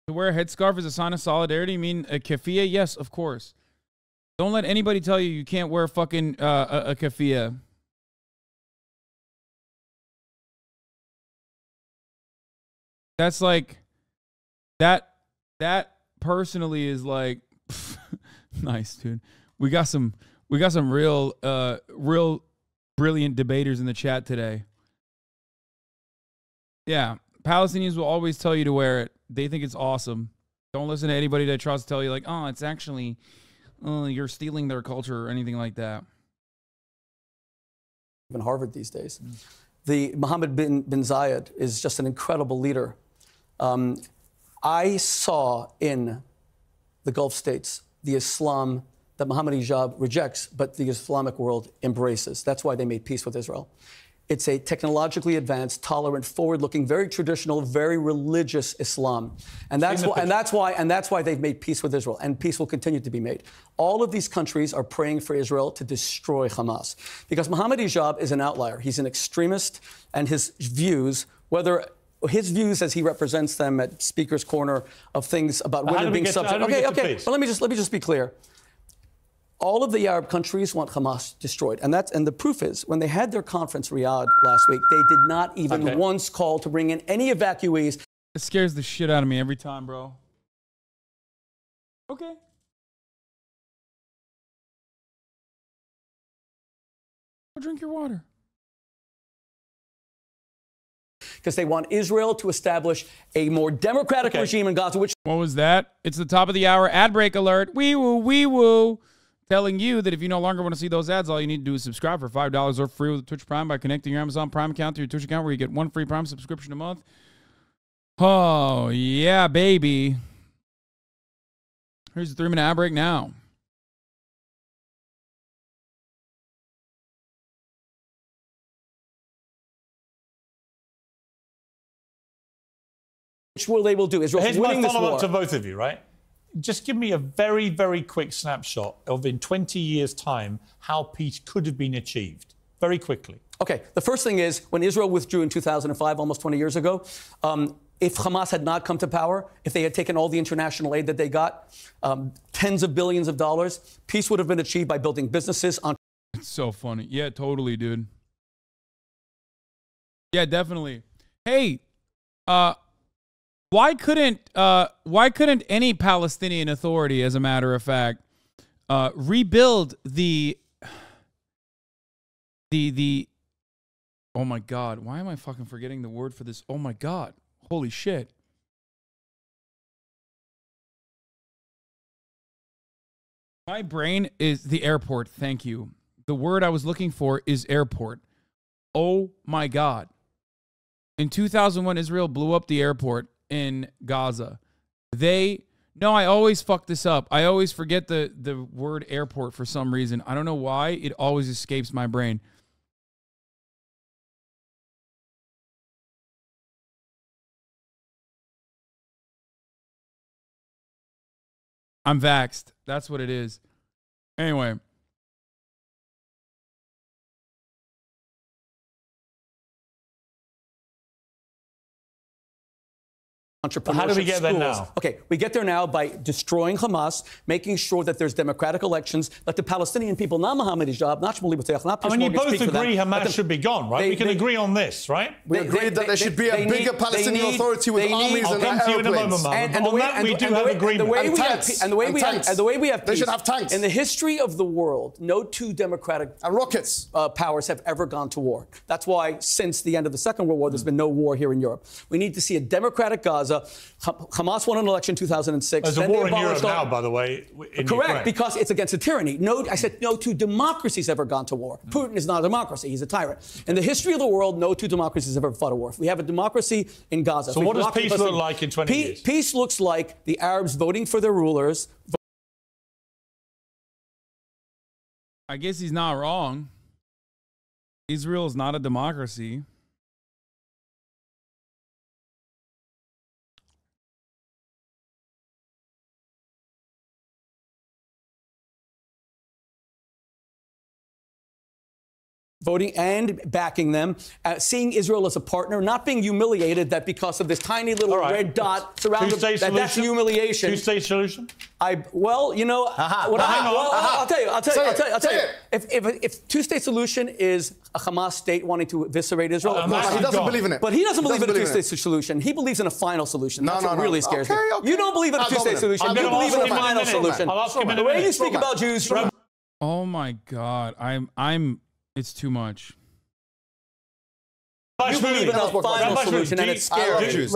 To wear a headscarf is a sign of solidarity. You mean a keffiyeh? Yes, of course. Don't let anybody tell you can't wear fucking a keffiyeh. That's like that personally is like nice, dude. We got some real brilliant debaters in the chat today. Yeah, Palestinians will always tell you to wear it. They think it's awesome. Don't listen to anybody that tries to tell you like, oh, it's actually you're stealing their culture or anything like that. In Harvard these days. The Mohammed bin Zayed is just an incredible leader. I saw in the Gulf states the Islam that Mohammed Hijab rejects, but the Islamic world embraces. That's why they made peace with Israel. It's a technologically advanced, tolerant, forward-looking, very traditional, very religious Islam, and that's why they've made peace with Israel, and peace will continue to be made. All of these countries are praying for Israel to destroy Hamas, because Mohammed Hijab is an outlier. He's an extremist, and his views, as he represents them at Speaker's Corner of things about women being subject. Okay, but let me just be clear. All of the Arab countries want Hamas destroyed. And the proof is, when they had their conference in Riyadh last week, they did not even once call to bring in any evacuees. It scares the shit out of me every time, bro. Okay. Go drink your water. Because they want Israel to establish a more democratic regime in Gaza, which... What was that? It's the top of the hour ad break alert. Wee woo, wee woo. Telling you that if you no longer want to see those ads, all you need to do is subscribe for $5 or free with Twitch Prime by connecting your Amazon Prime account to your Twitch account, where you get one free Prime subscription a month. Oh, yeah, baby. Here's the 3-minute ad break now. Which they will do. Israel's winning this war. Here's my follow-up to both of you, right? Just give me a very, very quick snapshot of, in 20 years' time, how peace could have been achieved. Very quickly. Okay, the first thing is, when Israel withdrew in 2005, almost 20 years ago, if Hamas had not come to power, if they had taken all the international aid that they got, tens of billions of dollars, peace would have been achieved by building businesses on... It's so funny. Yeah, totally, dude. Yeah, definitely. Hey, why couldn't any Palestinian Authority, as a matter of fact, rebuild the oh my God, why am I fucking forgetting the word for this? Oh my God, holy shit. My brain is the airport. Thank you. The word I was looking for is airport. Oh my God. In 2001, Israel blew up the airport in Gaza. No, I always fuck this up. I always forget the word airport for some reason. I don't know why. It always escapes my brain. I'm vaxxed. That's what it is. Anyway. How do we get there now? Okay, we get there now by destroying Hamas, making sure that there's democratic elections, that the Palestinian people, not Mohammed Hijab, not Shmuley, not Piers, you both agree Hamas should be gone, right? We can agree on this, right? We agreed that there should be a bigger Palestinian Authority with armies and airplanes. We do have agreement. And the way we have peace, they should have tanks. In the history of the world, no two democratic and rockets powers have ever gone to war. That's why, since the end of the Second World War, there's been no war here in Europe. We need to see a democratic Gaza. Hamas won an election in 2006. There's a war in Europe now, by the way. Correct, because it's against a tyranny. I said no two democracies ever gone to war. Putin is not a democracy. He's a tyrant. In the history of the world, no two democracies ever fought a war. We have a democracy in Gaza. So what does peace look like in 20 years? Peace looks like the Arabs voting for their rulers. I guess he's not wrong. Israel is not a democracy. voting and backing them, seeing Israel as a partner, not being humiliated that because of this tiny little red dot surrounded, that's humiliation. Two-state solution? Well, you know, I'll tell you. If two-state solution is a Hamas state wanting to eviscerate Israel, he doesn't believe in it. But he doesn't believe in a two-state solution. He believes in a final solution. That's what really scares me. You don't believe in a two-state solution. You believe in a final solution. The way you speak about Jews. Oh my God, it's too much. You believe in a final solution, and it's scary.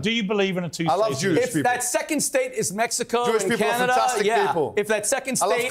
Do you believe in a two-state solution? I love Jewish people. If that second state is Mexico Jewish and people Canada, are fantastic people. If that second state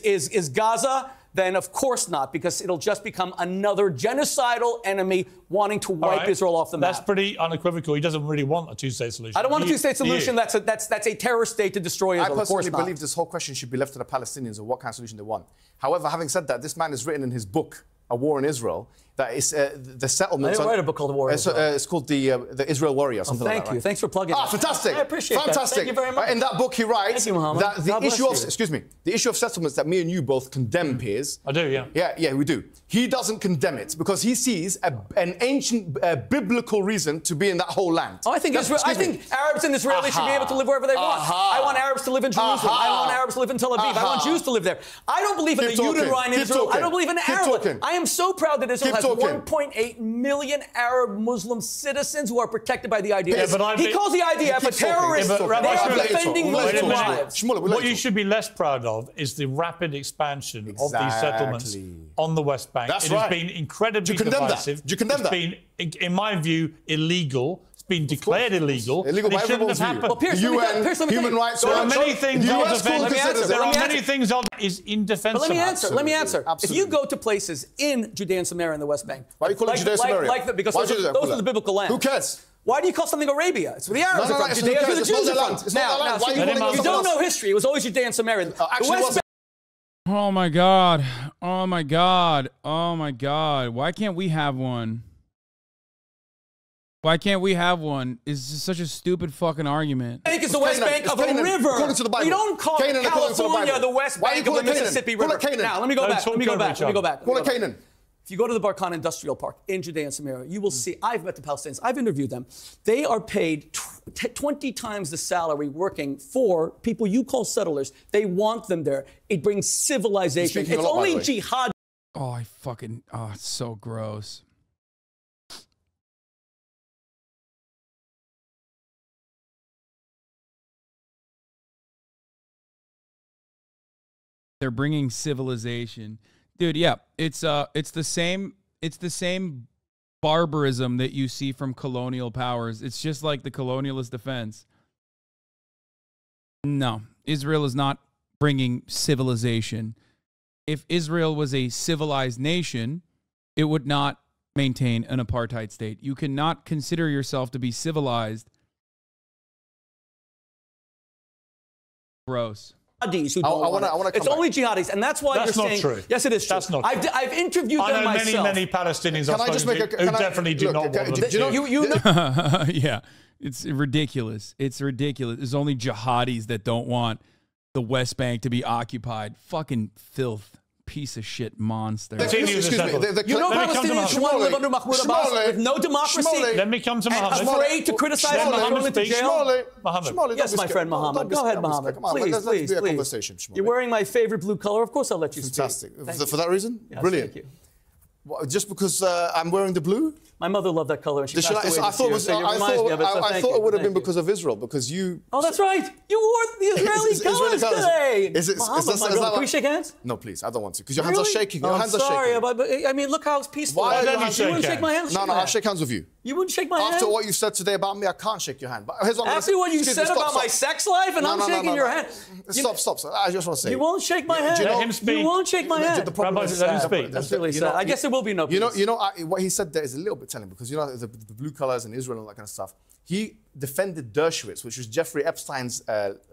is Gaza, then of course not, because it'll just become another genocidal enemy wanting to wipe Israel off the map. That's pretty unequivocal. He doesn't really want a two-state solution. I don't want a two-state solution. That's a terrorist state to destroy Israel. I personally of course not. believe this whole question should be left to the Palestinians of what kind of solution they want. However, having said that, this man has written in his book, A War in Israel, that is the settlements. I didn't write a book called The War in Israel. It's called the Israel Warrior, something like that. Thank you. Thanks for plugging it. Fantastic. I appreciate that. Thank you very much. In that book, he writes that the issue of settlements that me and you both condemn, Piers. I do, yeah. Yeah, we do. He doesn't condemn it because he sees an ancient biblical reason to be in that whole land. Oh, I think Arabs and Israelis should be able to live wherever they want. I want Arabs to live in Jerusalem. I want Arabs to live in Tel Aviv. I want Jews to live there. I don't believe in the Uterine Israel. I don't believe in Ireland. I am so proud that Israel has 1.8 million Arab Muslim citizens who are protected by the IDF. He calls the IDF a terrorist. They are defending Muslim lives. What you should be less proud of is the rapid expansion of these settlements on the West Bank. That's it has been incredibly divisive. Do you condemn that? It's been, in my view, illegal. It's been declared illegal. Illegal by everyone's view. Well, Piers, the UN, human rights. There are many things I'll defend. There are many things is indefensible. But let me answer. If you go to places in Judea and Samaria and the West Bank, why do you call it Judea and Samaria? Because those are the biblical lands. Who cares? Why do you call something Arabia? It's where the Arabs are from. Judea is where the Jews are from. Now, you don't know history. It was always Judea and Samaria. Oh my God. Oh my God. Oh my God. Why can't we have one? Why can't we have one? It's just such a stupid fucking argument. I think it's the West Bank of a river. According to the Bible. We don't call California the West Bank of the Mississippi River. Now, let me go back. Call it Canaan. If you go to the Barkana Industrial Park in Judea and Samaria, you will see, I've met the Palestinians, I've interviewed them. They are paid 20 times the salary working for people you call settlers. They want them there. It brings civilization. It's only jihad. Oh, it's so gross. They're bringing civilization. Dude, yeah, it's the same barbarism that you see from colonial powers. It's just like the colonialist defense. No, Israel is not bringing civilization. If Israel was a civilized nation, it would not maintain an apartheid state. You cannot consider yourself to be civilized. Gross. Who don't it's only jihadis, and that's why you're saying. True. Yes, it is true. That's not true. I've interviewed them myself. I know many Palestinians who definitely do not want them. Yeah, it's ridiculous. It's ridiculous. There's only jihadis that don't want the West Bank to be occupied. Fucking filth. Piece of shit monster. Excuse me. You know Palestinians want to live under Mahmoud Abbas with no democracy. Let me come to Mohammed. And afraid to criticize him and throw him into jail. Mohammed. Yes, my friend Mohammed. Go ahead, Mohammed. Please. You're wearing my favorite blue color. Of course I'll let you speak. Fantastic. For that reason? Yes, brilliant. Thank you. What, just because I'm wearing the blue? My mother loved that color, and she passed away I thought it would have been because of Israel, because you... Oh, that's right. You wore the Israeli colors today. Mohammed, my brother, can we shake hands? No, please. I don't want to, because your hands are shaking. Your hands are shaking. Sorry, but I mean, look how peaceful. Why you wouldn't shake my hand? No, I'll shake hands with you. You wouldn't shake my hand? After what you said today about me, I can't shake your hand. But after what you said about my sex life, and I'm shaking your hand? Stop. I just want to say... You won't shake my hand. Let him speak. You won't shake my hand. Let him speak. That's really sad. I guess there will be no peace. You know, what he said there is a little bit telling, because you know the blue colors in Israel and all that kind of stuff. he defended Dershowitz, which was Jeffrey Epstein's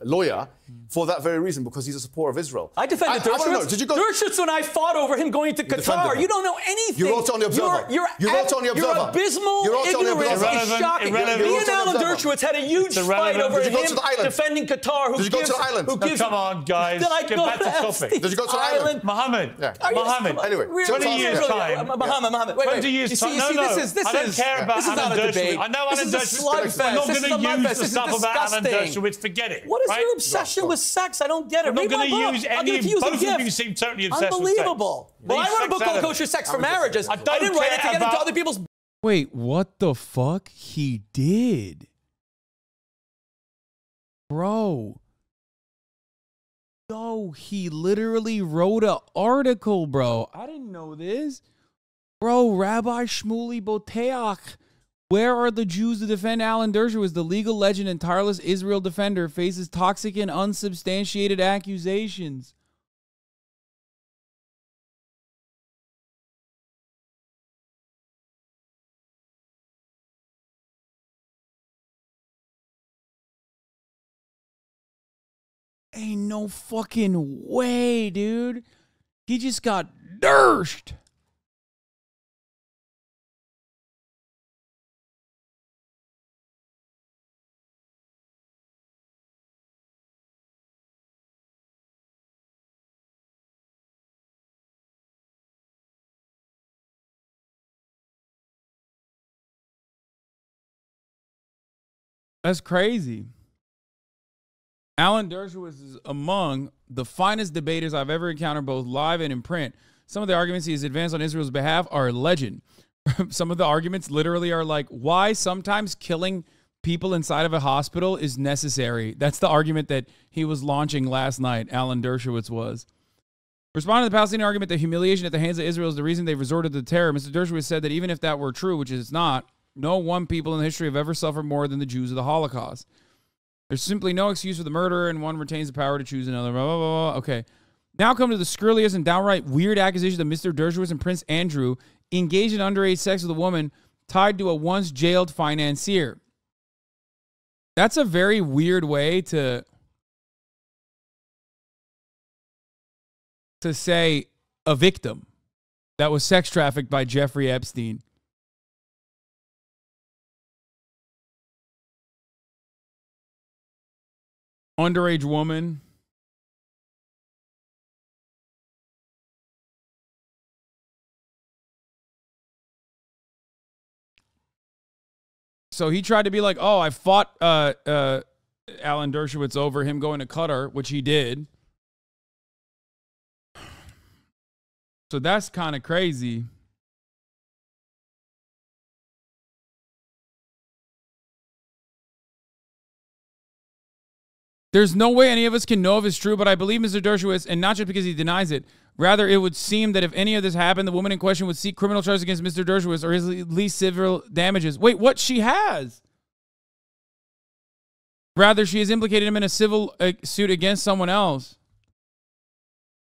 lawyer, for that very reason, because he's a supporter of Israel. I defended Dershowitz. Did you go? Dershowitz and I fought over him going to Qatar. You don't know anything. You wrote on the Observer. You're abysmal, ignorant, it's shocking. Me and Alan Dershowitz had a huge fight over him defending Qatar. Did you go to the island? Come on, guys. Get back to topic. Did you go to the island? Mohammed. Mohammed. Anyway, 20 years' time. Mohammed. 20 years' time. No, I don't care about Alan Dershowitz. I know Alan Dershowitz. We're not going to use the stuff about Alan Dershowitz. Forget it. What is your obsession with sex? I don't get it. I'm not going to use any of both of you seem totally obsessed with sex. Unbelievable. Well, I wrote a book called Kosher Sex for Marriages. I didn't write it to get into other people's... Wait, what the fuck? He did. Bro. No, he literally wrote an article, bro. I didn't know this. Bro, Rabbi Shmuley Boteach. Where are the Jews to defend Alan Dershowitz? The legal legend and tireless Israel defender faces toxic and unsubstantiated accusations. Ain't no fucking way, dude. He just got dershed. That's crazy. Alan Dershowitz is among the finest debaters I've ever encountered, both live and in print. Some of the arguments he has advanced on Israel's behalf are legend. Some of the arguments literally are like why sometimes killing people inside of a hospital is necessary. That's the argument that he was launching last night, Alan Dershowitz was. Responding to the Palestinian argument that humiliation at the hands of Israel is the reason they've resorted to terror, Mr. Dershowitz said that even if that were true, which it's not, no one people in history have ever suffered more than the Jews of the Holocaust. There's simply no excuse for the murderer, and one retains the power to choose another. Blah, blah, blah, blah. Okay. Now come to the scurriest and downright weird accusation that Mr. Dershowitz and Prince Andrew engaged in underage sex with a woman tied to a once jailed financier. That's a very weird way to say a victim that was sex trafficked by Jeffrey Epstein. Underage woman. So he tried to be like, oh, I fought Alan Dershowitz over him going to Qatar, which he did. So that's kind of crazy. There's no way any of us can know if it's true, but I believe Mr. Dershowitz, and not just because he denies it. Rather, it would seem that if any of this happened, the woman in question would seek criminal charges against Mr. Dershowitz or at least civil damages. Wait, what? She has? Rather, she has implicated him in a civil suit against someone else.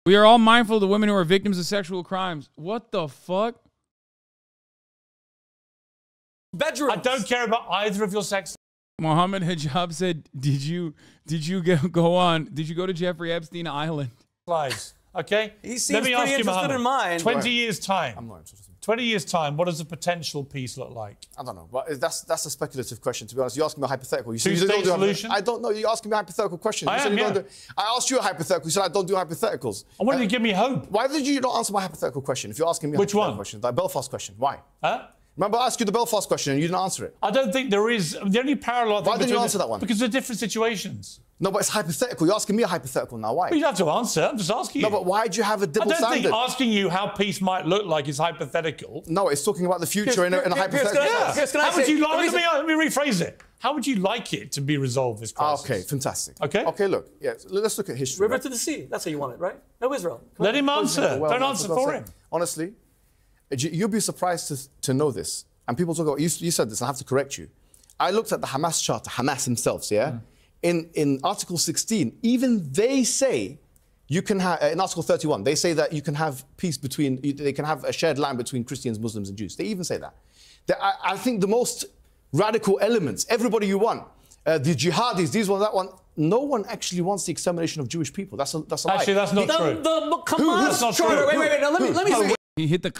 We are all mindful of the women who are victims of sexual crimes. What the fuck? Bedrooms. I don't care about either of your sex. Mohammed Hijab said, did you go to Jeffrey Epstein Island? Lies. Okay? He seems pretty interested in mine. 20 years' time. I'm not interested. 20 years' time, what does a potential peace look like? I don't know. But that's a speculative question, to be honest. You're asking me a hypothetical. You Two-state solution? I don't know. You're asking me a hypothetical question. I asked you a hypothetical. You said I don't do hypotheticals. I wanted to give me hope. Why did you not answer my hypothetical question? If you're asking me a hypothetical question, the Belfast question. Why? Huh? Remember, I asked you the Belfast question and you didn't answer it. I don't think there is. The only parallel. Why didn't you answer that one? Because they're different situations. No, but it's hypothetical. You're asking me a hypothetical now. Why? Well, you don't have to answer. I'm just asking you. No, but why do you have a double standard? I don't think asking you how peace might look like is hypothetical. No, it's talking about the future in a hypothetical. How would you like? Let me rephrase it. How would you like it to be resolved, this crisis? Okay, fantastic. Okay? Okay, look. Yeah, let's look at history. River to the sea. That's how you want it, right? No Israel. Let him answer. Don't answer for him. Honestly, you'll be surprised to know this. And people talk about, you said this, and I have to correct you. I looked at the Hamas charter, Hamas themselves, yeah? In Article 16, even they say you can have, in Article 31, they say that you can have peace they can have a shared land between Christians, Muslims, and Jews. They even say that. I think the most radical elements, everybody you want, the jihadis, these one, that one. No one actually wants the extermination of Jewish people. That's a lie. Actually, that's not true. Hamas. That's not true. Wait. Now, let me say. He hit the